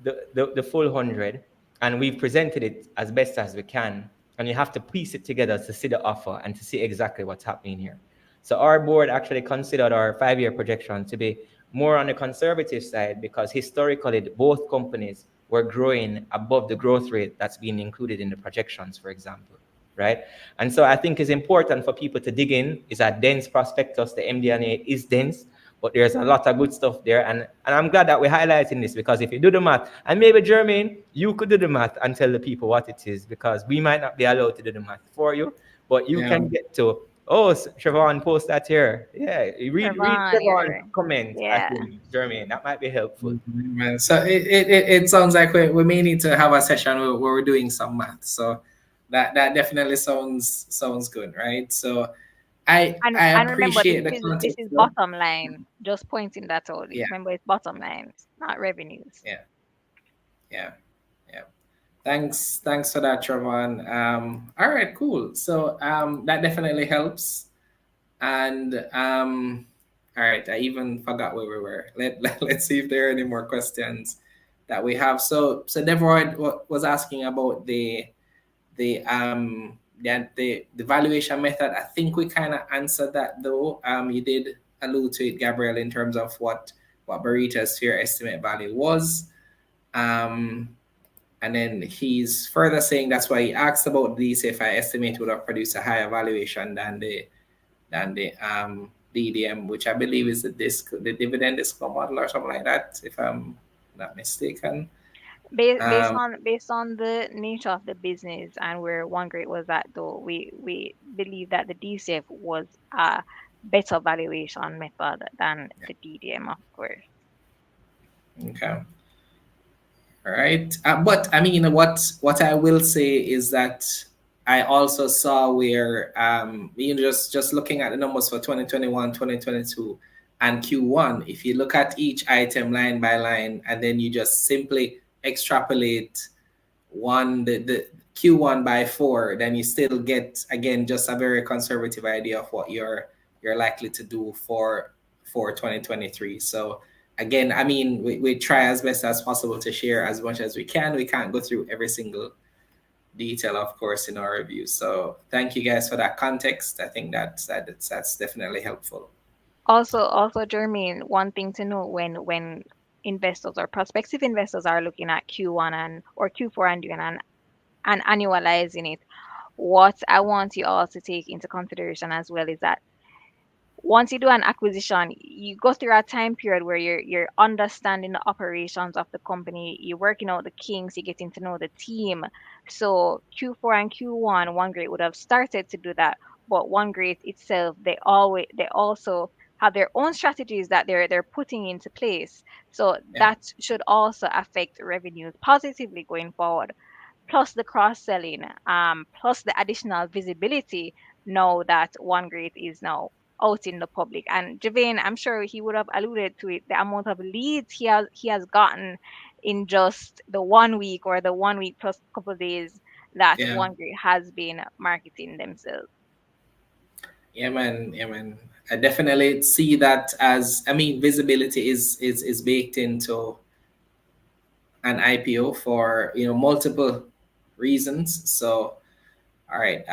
the full 100, and we've presented it as best as we can. And you have to piece it together to see the offer and to see exactly what's happening here. So our board actually considered our 5-year projection to be more on the conservative side, because historically both companies were growing above the growth rate that's being included in the projections, for example, right? And so I think it's important for people to dig in. It's a dense prospectus. The MD&A is dense, but there's a lot of good stuff there. And I'm glad that we're highlighting this, because if you do the math, and maybe Jermaine, you could do the math and tell the people what it is, because we might not be allowed to do the math for you, but you Yeah. can get to, oh, Trevon, post that here. Yeah, read Trevon, Trevon's you're comment, I yeah. think, Jermaine. That might be helpful. Man, so it sounds like we may need to have a session where we're doing some math. So that definitely sounds good, right? So I And remember, appreciate the this context. is bottom line. Just pointing that out. Yeah, Remember, it's bottom line, not revenues. yeah, yeah, yeah. Thanks for that, Trevon. All right, cool. So that definitely helps. And all right, I even forgot where we were. Let's see if there are any more questions that we have. So Deborah was asking about the valuation method. I think we kind of answered that though. You did allude to it, Gabriel, in terms of what Barita's fair estimate value was. Um, and then he's further saying that's why he asked about these, if I estimate would have produced a higher valuation than the DDM, which I believe is the dividend discount model or something like that, if I'm not mistaken. Based Um, on the nature of the business and where One Great was at, though, we believe that the DCF was a better valuation method than the DDM, of course. Okay. All right. But I mean, what I will say is that I also saw where just looking at the numbers for 2021, 2022, and Q1. If you look at each item line by line, and then you just simply extrapolate the Q1 by 4, then you still get again just a very conservative idea of what you're likely to do for 2023. So again, I mean, we try as best as possible to share as much as we can. We can't go through every single detail, of course, in our review. So thank you guys for that context. I think that's definitely helpful. Also, Jermaine, one thing to note when investors or prospective investors are looking at Q1 and or Q4 and doing and annualizing it, what I want you all to take into consideration as well is that once you do an acquisition, you go through a time period where you're understanding the operations of the company, you're working out the kinks, you're getting to know the team. So Q4 and Q1, One Great would have started to do that, but One Great itself, they also have their own strategies that they're putting into place. So Yeah. that should also affect revenues positively going forward, plus the cross selling, plus the additional visibility now that One Great is now out in the public. And Javane, I'm sure he would have alluded to it, the amount of leads he has gotten in just the 1 week or the 1 week plus couple of days that Yeah. One Great has been marketing themselves. Yeah, man. Yeah, man. I definitely see that as, I mean, visibility is baked into an IPO for multiple reasons. So, all right,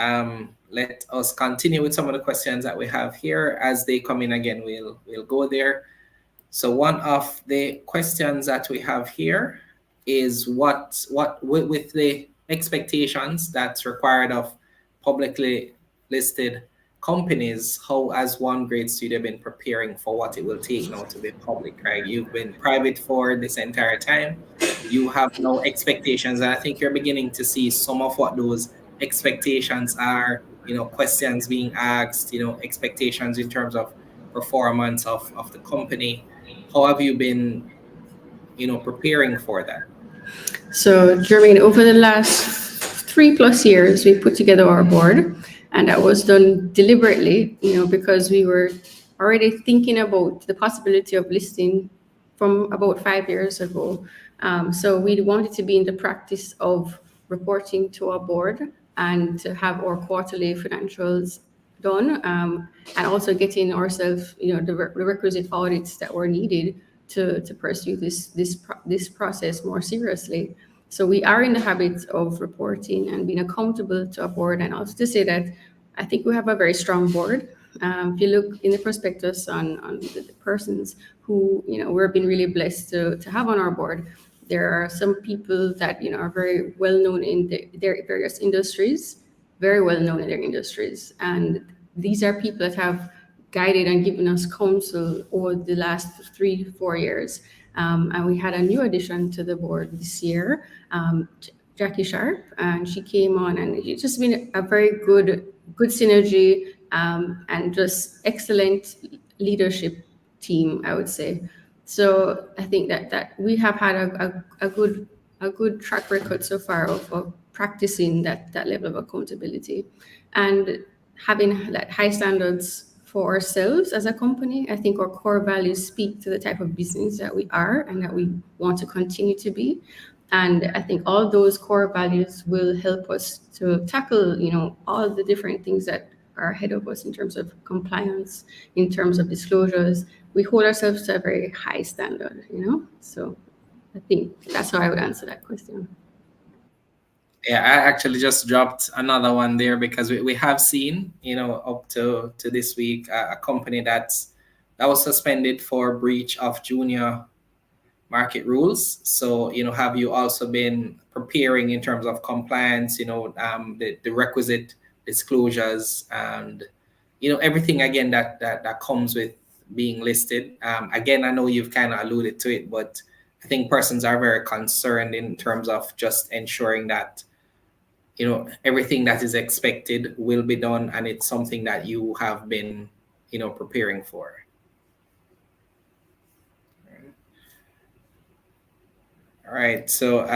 let us continue with some of the questions that we have here as they come in. Again, we'll go there. So one of the questions that we have here is what with the expectations that's required of publicly listed companies, how has One Great Studio been preparing for what it will take now to be public, right? You've been private for this entire time. You have no expectations, and I think you're beginning to see some of what those expectations are, questions being asked, expectations in terms of performance of the company. How have you been, preparing for that? So, Jermaine, over the last 3+ years, we put together our board, and that was done deliberately, because we were already thinking about the possibility of listing from about 5 years ago. So we wanted to be in the practice of reporting to our board and to have our quarterly financials done, and also getting ourselves, the requisite audits that were needed to pursue this process more seriously. So we are in the habit of reporting and being accountable to our board, and also to say that I think we have a very strong board. If you look in the prospectus on the persons who we've been really blessed to have on our board, there are some people that are very well known in their various industries, very well known in their industries, and these are people that have guided and given us counsel over the last 3-4 years. And we had a new addition to the board this year, Jackie Sharp, and she came on, and it's just been a very good synergy, and just excellent leadership team, I would say. So I think that we have had a good track record so far of practicing that level of accountability and having like high standards for ourselves as a company. I think our core values speak to the type of business that we are and that we want to continue to be. And I think all those core values will help us to tackle, all the different things that are ahead of us in terms of compliance, in terms of disclosures. We hold ourselves to a very high standard. So I think that's how I would answer that question. Yeah, I actually just dropped another one there because we have seen, up to this week, a company that was suspended for breach of junior market rules. So, have you also been preparing in terms of compliance, the requisite disclosures and, everything again that comes with being listed? Again, I know you've kind of alluded to it, but I think persons are very concerned in terms of just ensuring that, everything that is expected will be done, and it's something that you have been, preparing for. All right. So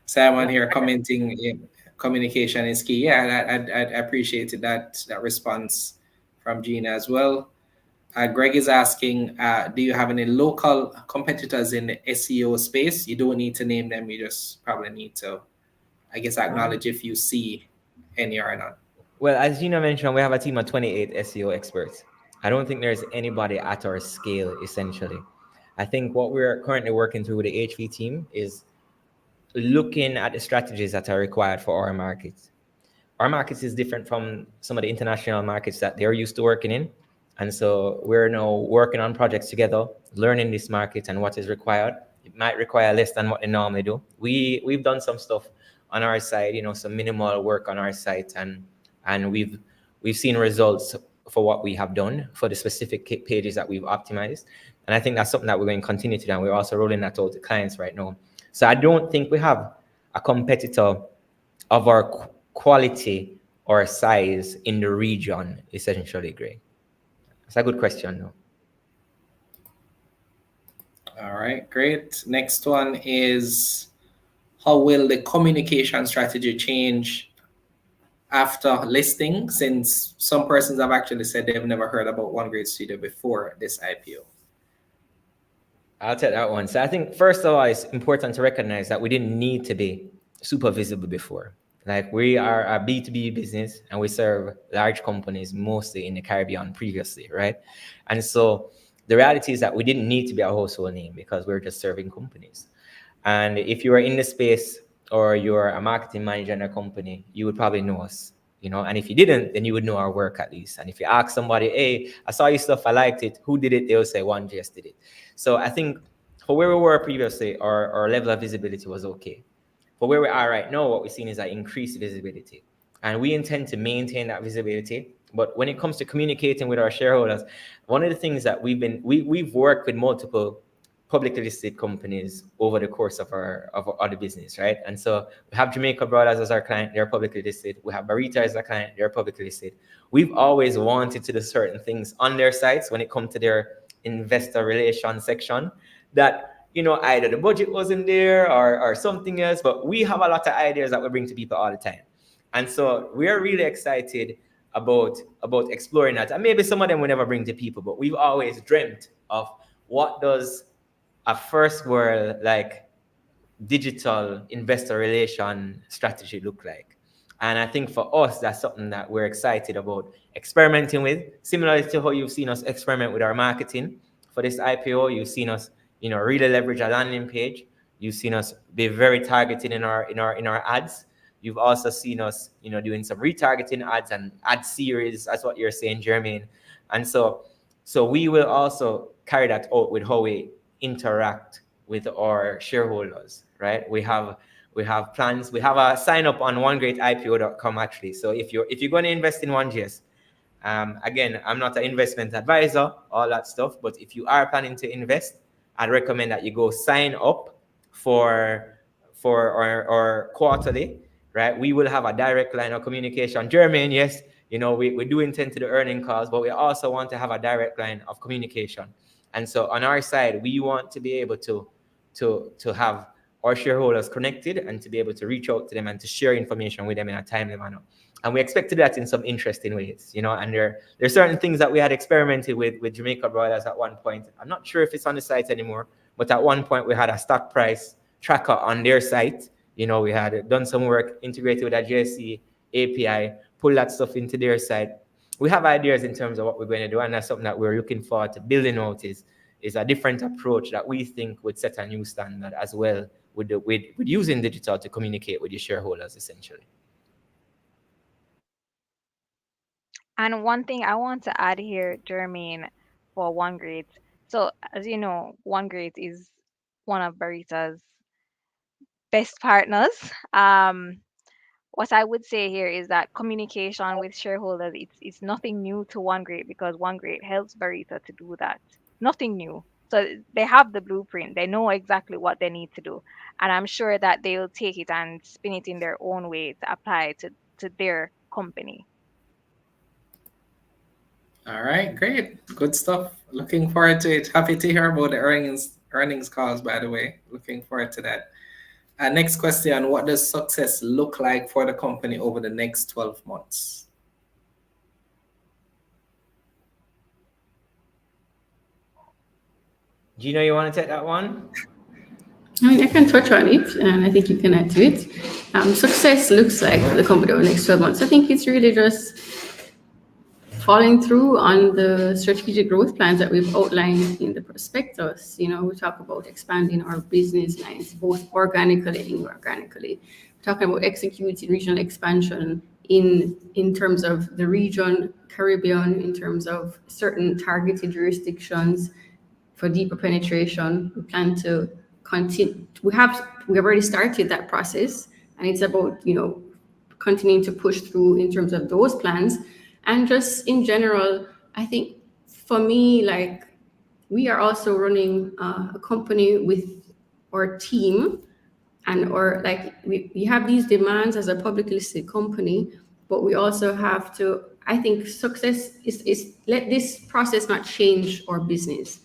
Simon here commenting communication is key. Yeah, I appreciated that response from Gina as well. Greg is asking, do you have any local competitors in the SEO space? You don't need to name them. You just probably need to, I guess, acknowledge if you see any or not. Well, as Gina mentioned, we have a team of 28 SEO experts. I don't think there's anybody at our scale, essentially. I think what we're currently working through with the HV team is looking at the strategies that are required for our markets. Our markets is different from some of the international markets that they're used to working in. And so we're now working on projects together, learning this market and what is required. It might require less than what they normally do. We've done some stuff on our side, some minimal work on our site, and we've seen results for what we have done for the specific pages that we've optimized. And I think that's something that we're going to continue to do. And we're also rolling that out to clients right now. So I don't think we have a competitor of our quality or size in the region, essentially, Greg? It's a good question, though. All right, great. Next one is, how will the communication strategy change after listing, since some persons have actually said they've never heard about One Great Studio before this IPO? I'll take that one. So I think, first of all, it's important to recognize that we didn't need to be super visible before. Like, we are a B2B business and we serve large companies, mostly in the Caribbean previously, right? And so the reality is that we didn't need to be a household name because we're just serving companies. And if you are in the space or you're a marketing manager in a company, you would probably know us, and if you didn't, then you would know our work at least. And if you ask somebody, hey, I saw your stuff, I liked it, who did it? They'll say One just did it. So I think for where we were previously, our level of visibility was okay. For where we are right now, what we're seeing is that increased visibility. And we intend to maintain that visibility. But when it comes to communicating with our shareholders, one of the things that we've worked with multiple publicly listed companies over the course of our other business, right? And so we have Jamaica Brothers as our client, they're publicly listed. We have Barita as our client, they're publicly listed. We've always wanted to do certain things on their sites when it comes to their investor relations section that, either the budget wasn't there or something else, but we have a lot of ideas that we bring to people all the time. And so we're really excited about exploring that. And maybe some of them we never bring to people, but we've always dreamt of what does a first world like digital investor relation strategy look like. And I think for us, that's something that we're excited about experimenting with, similarly to how you've seen us experiment with our marketing for this IPO. You've seen us, really leverage a landing page. You've seen us be very targeted in our ads. You've also seen us, doing some retargeting ads and ad series, as what you're saying, Jermaine. And so we will also carry that out with how we interact with our shareholders, right? We have plans. We have a sign up on onegreatipo.com actually. So if you're going to invest in OneGS, again, I'm not an investment advisor, all that stuff, but if you are planning to invest, I'd recommend that you go sign up for our quarterly, right? We will have a direct line of communication. Jermaine, yes, we do intend to do earning calls, but we also want to have a direct line of communication. And so on our side, we want to be able to have our shareholders connected and to be able to reach out to them and to share information with them in a timely manner. And we expect to do that in some interesting ways, and there are certain things that we had experimented with Jamaica Brothers at one point. I'm not sure if it's on the site anymore, but at one point we had a stock price tracker on their site. We had done some work integrated with a JSC API, pull that stuff into their site. We have ideas in terms of what we're going to do, and that's something that we're looking forward to building out is a different approach that we think would set a new standard as well with using digital to communicate with your shareholders, essentially. And one thing I want to add here, Jermaine, for One Great. So, as you know, One Great is one of Barita's best partners. What I would say here is that communication with shareholders, it's nothing new to One Great because One Great helps Barita to do that. Nothing new. So they have the blueprint. They know exactly what they need to do. And I'm sure that they'll take it and spin it in their own way to apply to their company. All right, great. Good stuff. Looking forward to it. Happy to hear about the earnings calls, by the way. Looking forward to that. Next question: what does success look like for the company over the next 12 months? Gino, you want to take that one? I mean, I can touch on it, and I think you can add to it. Success looks like for the company over the next 12 months. I think it's really just following through on the strategic growth plans that we've outlined in the prospectus. You know, we talk about expanding our business lines, both organically and inorganically. We're talking about executing regional expansion in terms of the region, Caribbean, in terms of certain targeted jurisdictions for deeper penetration. We plan to continue. We have already started that process, and it's about continuing to push through in terms of those plans. And just in general, I think for me, like, we are also running a company with our team, and or like we have these demands as a publicly listed company, but we also have to, I think success is let this process not change our business.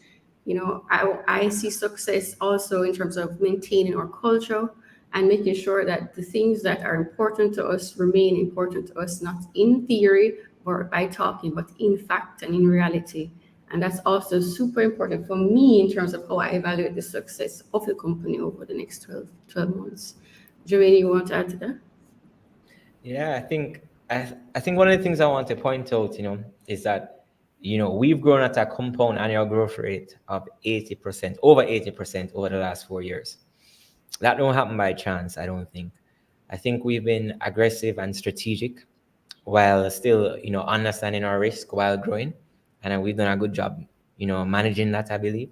I see success also in terms of maintaining our culture and making sure that the things that are important to us remain important to us, not in theory or by talking, but in fact and in reality. And that's also super important for me in terms of how I evaluate the success of the company over the next 12 months. Jermaine, you want to add to that? Yeah, I think one of the things I want to point out, is that, we've grown at a compound annual growth rate of 80%, over 80% over the last 4 years. That don't happen by chance, I don't think. I think we've been aggressive and strategic while still, understanding our risk while growing. And we've done a good job, managing that, I believe.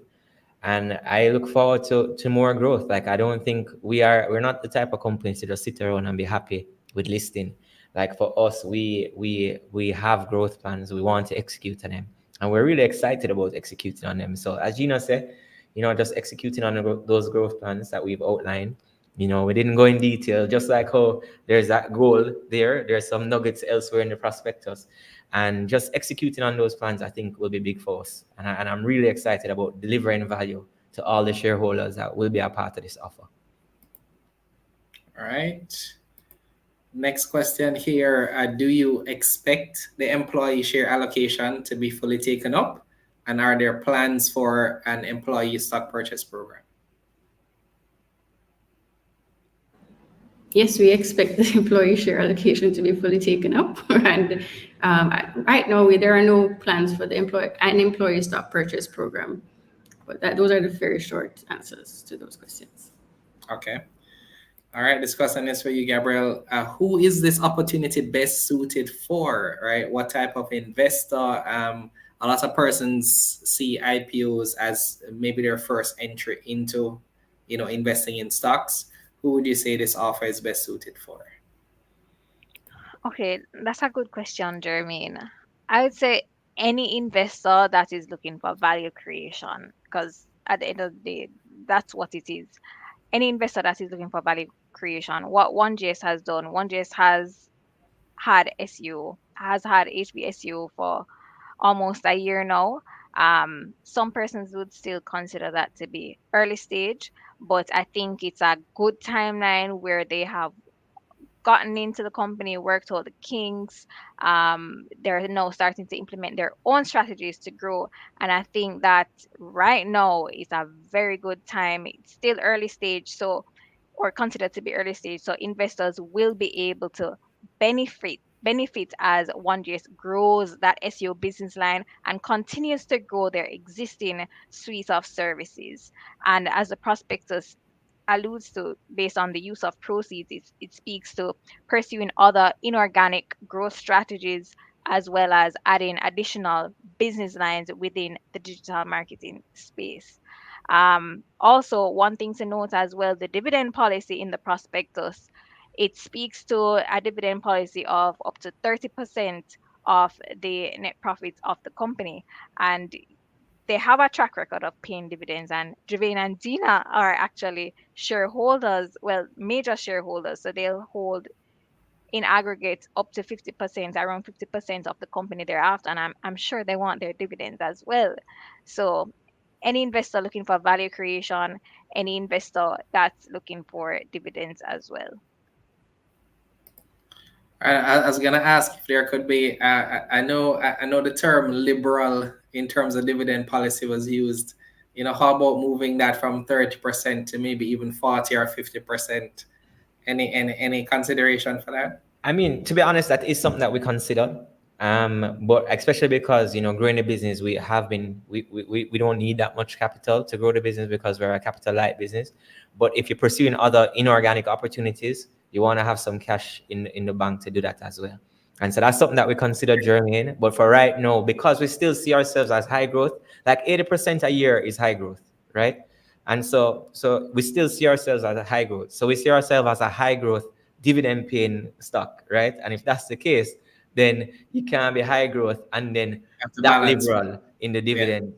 And I look forward to more growth. Like, I don't think we're not the type of company to just sit around and be happy with listing. Like, for us, we have growth plans. We want to execute on them, and we're really excited about executing on them. So as Gina said, just executing on those growth plans that we've outlined. We didn't go in detail, just like how there's that goal there's some nuggets elsewhere in the prospectus. And just executing on those plans, I think, will be big for us. And I'm really excited about delivering value to all the shareholders that will be a part of this offer. All right. Next question here. Do you expect the employee share allocation to be fully taken up? And are there plans for an employee stock purchase program? Yes, we expect the employee share allocation to be fully taken up. And right now, there are no plans for an employee stock purchase program. But those are the very short answers to those questions. Okay. All right, this question is for you, Gabriel. Who is this opportunity best suited for, right? What type of investor? A lot of persons see IPOs as maybe their first entry into, investing in stocks. Who would you say this offer is best suited for? Okay, that's a good question, Jermaine. I would say any investor that is looking for value creation, because at the end of the day, that's what it is. Any investor that is looking for value creation, what 1GS has done, 1GS had SEO, has had HBSU for almost a year now. Some persons would still consider that to be early stage, but I think it's a good timeline where they have gotten into the company, worked all the kinks. They're now starting to implement their own strategies to grow. And I think that right now is a very good time. It's still early stage, so or considered to be early stage. So investors will be able to benefit as 1GS grows that SEO business line and continues to grow their existing suite of services. And as the prospectus alludes to, based on the use of proceeds, it speaks to pursuing other inorganic growth strategies as well as adding additional business lines within the digital marketing space. Also, one thing to note as well, the dividend policy in the prospectus, it speaks to a dividend policy of up to 30% of the net profits of the company. And they have a track record of paying dividends, and Javane and Dina are actually shareholders, well, major shareholders, so they'll hold in aggregate up to 50%, around 50% of the company thereafter, and I'm sure they want their dividends as well. So any investor looking for value creation, any investor that's looking for dividends as well. I was gonna ask if there could be. I know the term liberal in terms of dividend policy was used. How about moving that from 30% to maybe even 40 or 50%? Any consideration for that? I mean, to be honest, that is something that we consider. But especially because growing the business, we don't need that much capital to grow the business because we're a capital light business. But if you're pursuing other inorganic opportunities, you want to have some cash in the bank to do that as well. And so that's something that we consider, Jermaine. But for right now, because we still see ourselves as high growth, like 80% a year is high growth, right? And so we still see ourselves as a high growth. So we see ourselves as a high growth dividend paying stock, right? And if that's the case, then you can be high growth and then Have to that balance. liberal in the Yeah. dividend.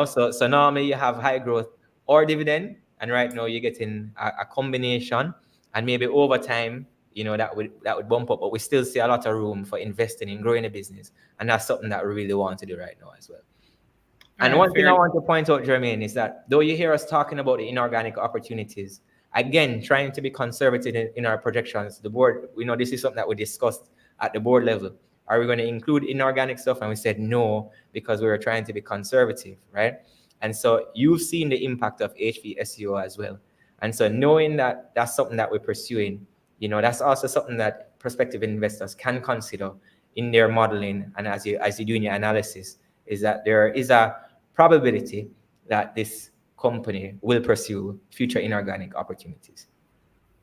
So normally you have high growth or dividend, and right now you're getting a combination, and maybe over time, that would bump up, but we still see a lot of room for investing in growing a business, and that's something that we really want to do right now as well. All And right, one thing fair. I want to point out, Jermaine, is that though you hear us talking about the inorganic opportunities, again, trying to be conservative in our projections, the board, we know this is something that we discussed at the board level. Are we going to include inorganic stuff? And we said no, because we were trying to be conservative, right? And so you've seen the impact of HV SEO as well. And so knowing that that's something that we're pursuing, that's also something that prospective investors can consider in their modeling and as you do in your analysis, is that there is a probability that this company will pursue future inorganic opportunities.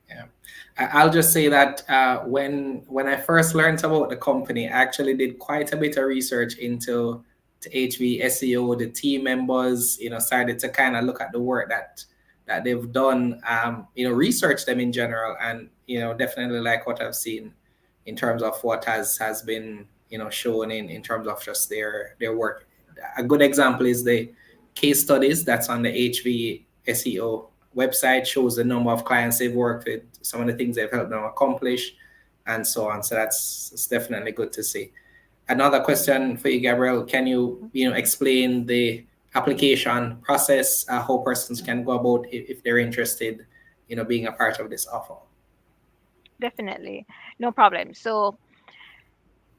Yeah, I'll just say that when I first learned about the company, I actually did quite a bit of research into HV SEO, the team members. Started to kind of look at the work that they've done. Research them in general, and definitely like what I've seen in terms of what has been shown in terms of just their work. A good example is the case studies that's on the HV SEO website, shows the number of clients they've worked with, some of the things they've helped them accomplish, and so on. So it's definitely good to see. Another question for you, Gabriel. Can you explain the application process, how persons can go about if they're interested, being a part of this offer? Definitely, no problem. So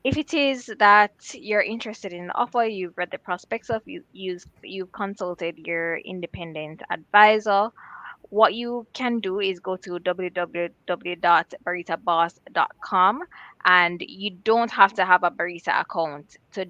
if it is that you're interested in the offer, you've read the prospectus of, you've consulted your independent advisor, what you can do is go to www.baritaboss.com, and you don't have to have a Barita account to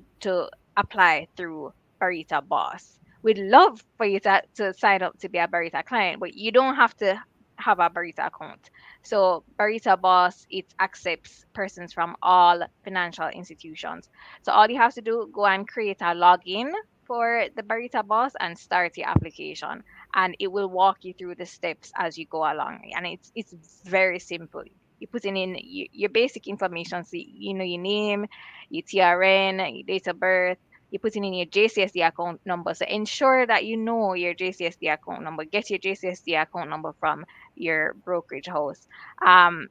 apply through Barita Boss. We'd love for you to sign up to be a Barita client, but you don't have to have a Barita account. So Barita Boss, it accepts persons from all financial institutions. So all you have to do, go and create a login for the Barita Boss and start your application, and it will walk you through the steps as you go along, and it's very simple. You put in your basic information, so your name, your TRN, your date of birth. You put in your JCSD account number, so ensure that you know your JCSD account number. Get your JCSD account number from your brokerage house.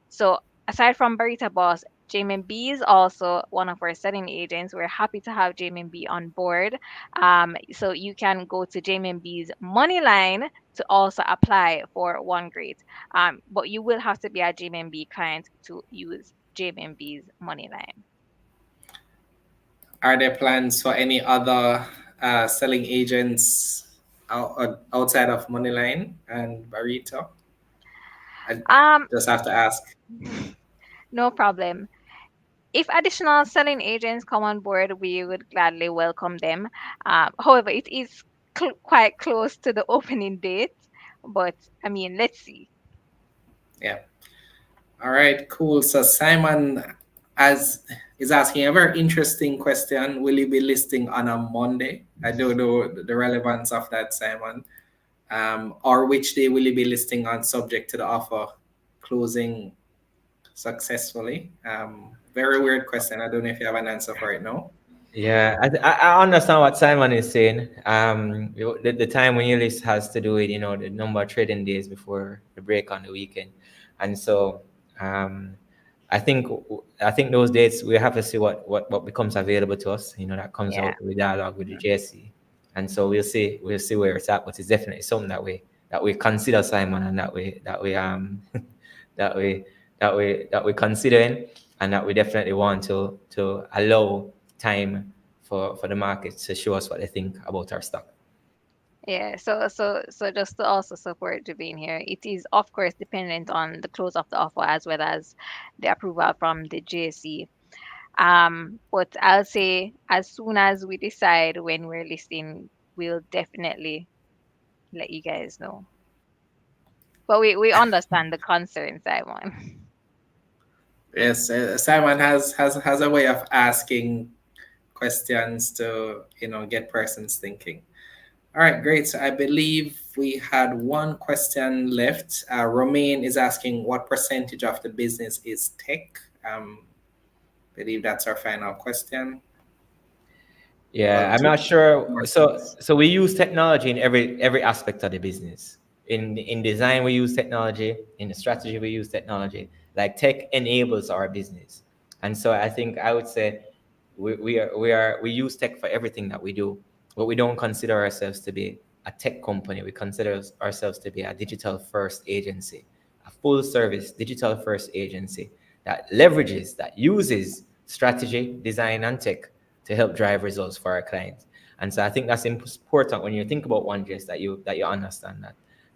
So aside from Barita Boss, JMB is also one of our selling agents. We're happy to have JMB on board. So you can go to JMB's Moneyline to also apply for one grade. But you will have to be a JMB client to use JMB's Moneyline. Are there plans for any other selling agents outside of Moneyline and Barita? I Um, just have to ask. no problem. If additional selling agents come on board, we would gladly welcome them. However, it is quite close to the opening date, but I mean, let's see. Yeah. All right, cool. So Simon as is asking a very interesting question. Will you be listing on a Monday? I don't know the relevance of that, Simon. Or which day will you be listing on, subject to the offer closing successfully? Very weird question. I don't know if you have an answer for it now. Yeah, I understand what Simon is saying. The time when you list has to do with the number of trading days before the break on the weekend, and so I think those dates we have to see what becomes available to us. That comes Yeah. out with dialogue with the JSC, And so we'll see where it's at, but it's definitely something that we consider, Simon, and that we that we considering, and that we definitely want to allow time for the market to show us what they think about our stock. Yeah, so just to also support Javine here, it is of course dependent on the close of the offer as well as the approval from the JSE. But I'll say as soon as we decide when we're listing, we'll definitely let you guys know. But we understand the concern, Simon. Yes, Simon has a way of asking questions to get persons thinking. All right, great. So I believe we had one question left. Romain is asking what percentage of the business is tech. Believe that's our final question. Yeah, Well, I'm two not sure. So persons. so we use technology in every aspect of the business. In design, we use technology. In the strategy, we use technology. Like tech enables our business, and so I think I would say we use tech for everything that we do, but we don't consider ourselves to be a tech company. We consider ourselves to be a digital first agency, a full service digital first agency that uses strategy, design, and tech to help drive results for our clients. And so I think that's important when you think about OneJS, that you understand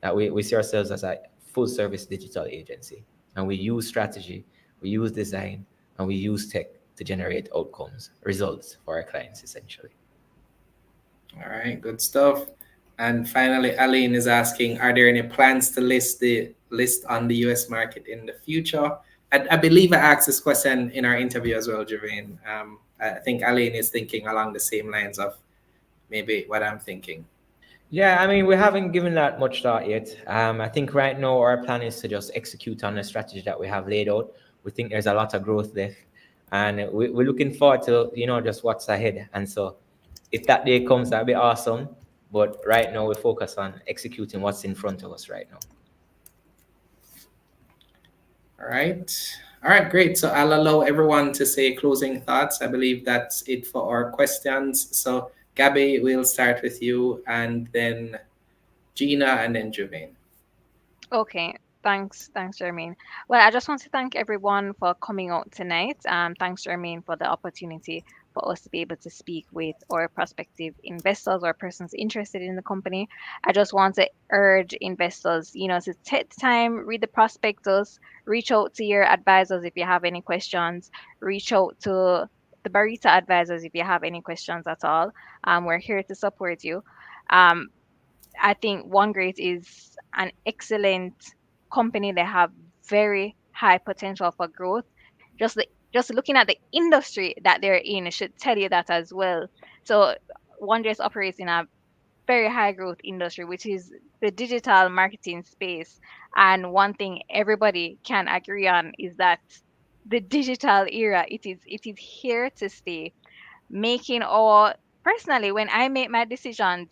that we see ourselves as a full service digital agency, and we use strategy, we use design, and we use tech to generate outcomes, results for our clients essentially. All right, good stuff. And finally, Aline is asking, are there any plans to list on the US market in the future? I believe I asked this question in our interview as well, Javine. I think Aline is thinking along the same lines of maybe what I'm thinking. Yeah, I mean, we haven't given that much thought yet. I think right now our plan is to just execute on the strategy that we have laid out. We think there's a lot of growth left, and we're looking forward to just what's ahead. And so, if that day comes, that'd be awesome. But right now, we focus on executing what's in front of us right now. All right. All right, great. So I'll allow everyone to say closing thoughts. I believe that's it for our questions. So Gabby, we'll start with you, and then Gina, and then Juvain. Okay, thanks, Jermaine. Well, I just want to thank everyone for coming out tonight. Thanks, Jermaine, for the opportunity for us to be able to speak with our prospective investors or persons interested in the company. I just want to urge investors, to take the time, read the prospectus, reach out to your advisors if you have any questions, reach out to the Barita advisors if you have any questions at all. We're here to support you. Um, I think One Great is an excellent company. They have very high potential for growth. Just looking at the industry that they're in should tell you that as well. So One Great operates in a very high growth industry, which is the digital marketing space. And one thing everybody can agree on is that the digital era, it is here to stay. Making or Personally, when I make my decisions,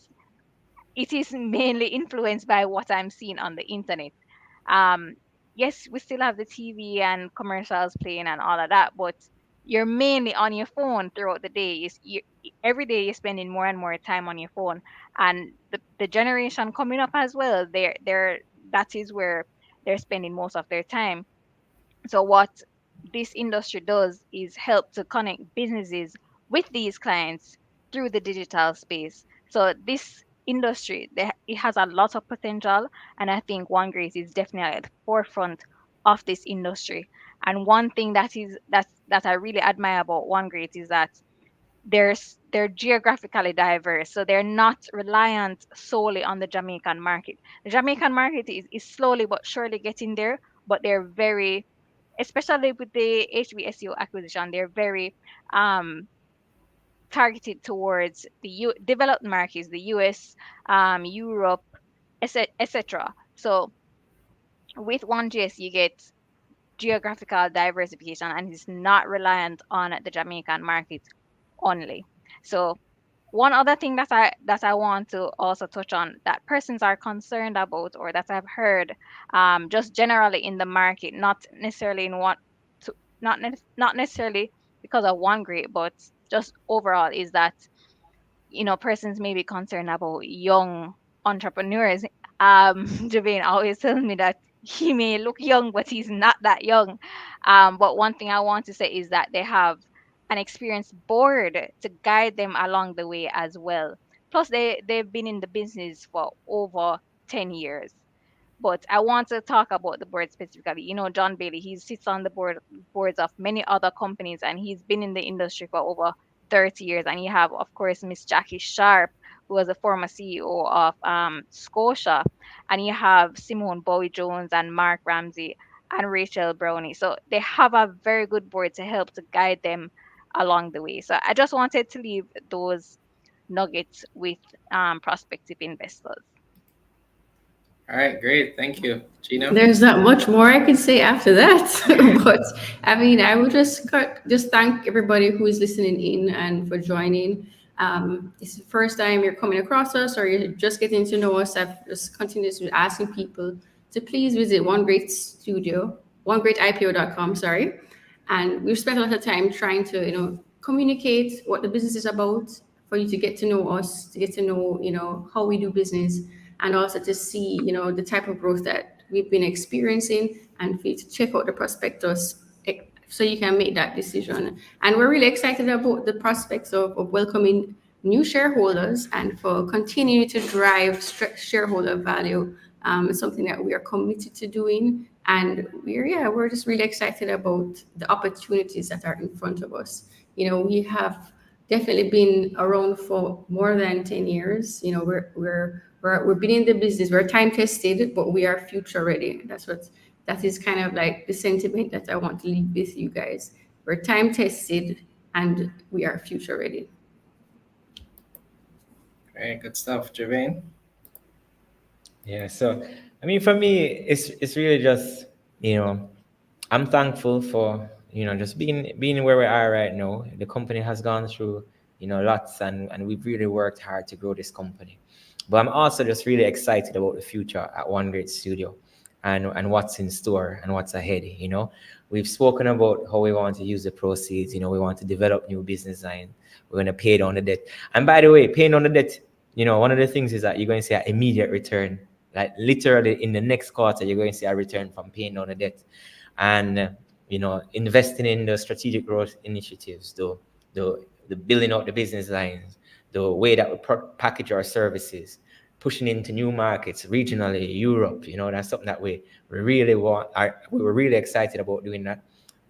it is mainly influenced by what I'm seeing on the internet. Um, yes, we still have the TV and commercials playing and all of that, but you're mainly on your phone throughout the day. Every day you're spending more and more time on your phone, and the generation coming up as well. That is where they're spending most of their time. So what this industry does is help to connect businesses with these clients through the digital space. So this industry, it has a lot of potential, and I think One Great is definitely at the forefront of this industry. And one thing that I really admire about One Great is that they're geographically diverse, so they're not reliant solely on the Jamaican market. The Jamaican market is slowly but surely getting there, but they're very, especially with the HBSU acquisition, they're very um, targeted towards the developed markets, the US, Europe, etc. So with OneJS, you get geographical diversification, and it's not reliant on the Jamaican market only. So one other thing that I want to also touch on that persons are concerned about, or that I've heard, just generally in the market, not necessarily in what to, not necessarily because of One Great, but just overall, is that persons may be concerned about young entrepreneurs. Javane always tells me that he may look young, but he's not that young. But one thing I want to say is that they have an experienced board to guide them along the way as well. Plus, they've been in the business for over 10 years. But I want to talk about the board specifically. John Bailey, he sits on the boards of many other companies, and he's been in the industry for over 30 years. And you have, of course, Miss Jackie Sharp, who was a former CEO of Scotia. And you have Simone Bowie Jones and Mark Ramsey and Rachel Brownie. So they have a very good board to help to guide them along the way. So I just wanted to leave those nuggets with prospective investors. All right, great. Thank you, Gino. There's not much more I could say after that, but I mean, I would just thank everybody who is listening in and for joining. It's the first time you're coming across us or you're just getting to know us. I've just continuously asking people to please visit One Great Studio, OneGreatIPO.com, sorry. And we've spent a lot of time trying to, communicate what the business is about for you to get to know us, to get to know, how we do business, and also to see, the type of growth that we've been experiencing, and for you to check out the prospectus so you can make that decision. And we're really excited about the prospects of welcoming new shareholders and for continuing to drive shareholder value. It's something that we are committed to doing, and we're just really excited about the opportunities that are in front of us. We have definitely been around for more than 10 years. We've been in the business. We're time tested, but we are future ready. That is kind of like the sentiment that I want to leave with you guys. We're time tested and we are future ready. Great, good stuff, Javane. Yeah, so I mean, for me, it's really just I'm thankful for just being where we are right now. The company has gone through lots, and we've really worked hard to grow this company. But I'm also just really excited about the future at One Great Studio, and what's in store and what's ahead. We've spoken about how we want to use the proceeds. We want to develop new business lines. We're going to pay down the debt. And by the way, paying down the debt, one of the things is that you're going to see an immediate return. Like literally in the next quarter, you're going to see a return from paying down the debt. And investing in the strategic growth initiatives, the building out the business lines, the way that we package our services, pushing into new markets regionally, Europe. That's something that we really want. We were really excited about doing that.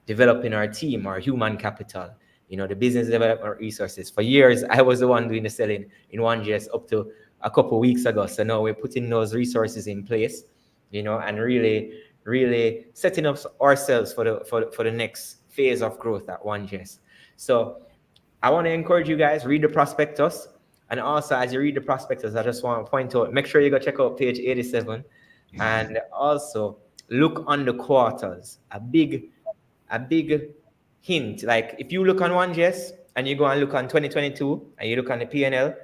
Developing our team, our human capital, the business development resources. For years, I was the one doing the selling in OneGS up to a couple of weeks ago. So now we're putting those resources in place, and really setting up ourselves for the next phase of growth at OneGS. So I want to encourage you guys, read the prospectus. And also, as you read the prospectus, I just want to point out, make sure you go check out page 87. And also, look on the quarters. A big hint. Like, if you look on OneGS and you go and look on 2022, and you look on the P&L,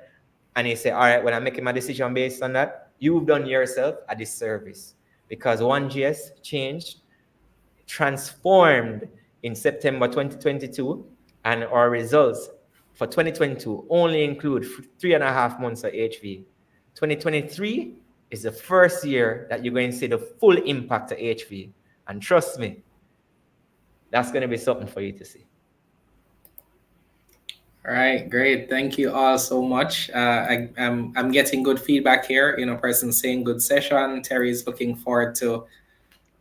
and you say, all right, when I'm making my decision based on that, you've done yourself a disservice. Because OneGS changed, transformed in September 2022, and our results for 2022 only include 3.5 months of HV. 2023 is the first year that you're going to see the full impact of HV. And trust me, that's going to be something for you to see. All right, great. Thank you all so much. I'm getting good feedback here. Person saying good session. Terry's looking forward to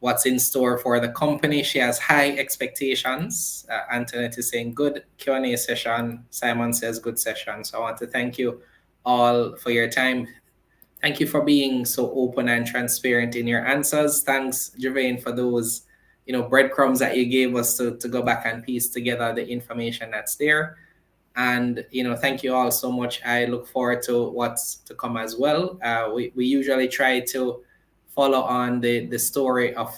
what's in store for the company. She has high expectations. Antoinette is saying good Q&A session. Simon says good session. So I want to thank you all for your time. Thank you for being so open and transparent in your answers. Thanks, Javane, for those breadcrumbs that you gave us to go back and piece together the information that's there. And thank you all so much. I look forward to what's to come as well. We usually try to follow on the story of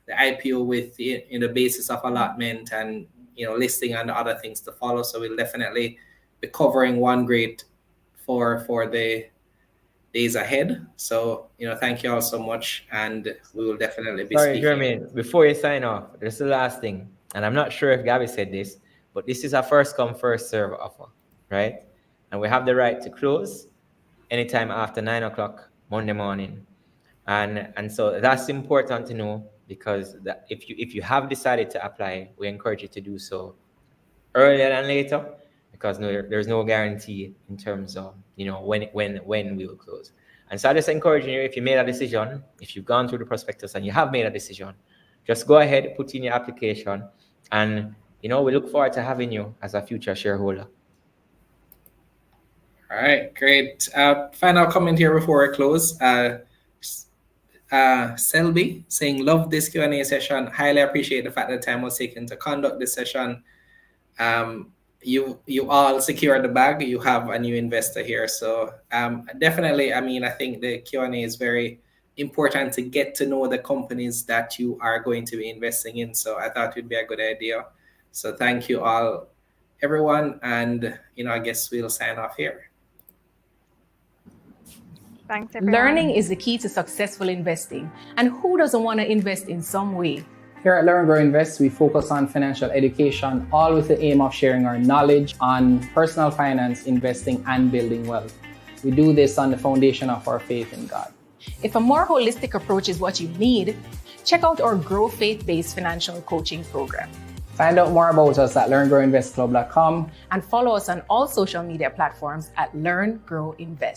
the IPO with the basis of allotment and listing and other things to follow. So we'll definitely be covering One Great for the days ahead. So thank you all so much, and we will definitely be Sorry, speaking. Jeremy, before you sign off, there's the last thing, and I'm not sure if Gabby said this, but this is a first come first serve offer, right? and we have the right to close anytime after 9 o'clock Monday morning. And so that's important to know, because if you have decided to apply, we encourage you to do so earlier than later, because there's no guarantee in terms of when we will close. And so I just encourage you, if you made a decision, if you've gone through the prospectus and you have made a decision, just go ahead, put in your application, and we look forward to having you as a future shareholder. All right, great. Final comment here before I close. Selby saying, love this Q&A session. Highly appreciate the fact that time was taken to conduct this session. You all secured the bag. You have a new investor here. So definitely, I think the Q&A is very important to get to know the companies that you are going to be investing in. So I thought it would be a good idea. So thank you all, everyone. And, I guess we'll sign off here. Thanks, everyone. Learning is the key to successful investing. And who doesn't want to invest in some way? Here at L.E.A.R.N Grow Invest, we focus on financial education, all with the aim of sharing our knowledge on personal finance, investing, and building wealth. We do this on the foundation of our faith in God. If a more holistic approach is what you need, check out our Grow Faith-based financial coaching program. Find out more about us at learngrowinvestclub.com and follow us on all social media platforms at L.E.A.R.N Grow Invest.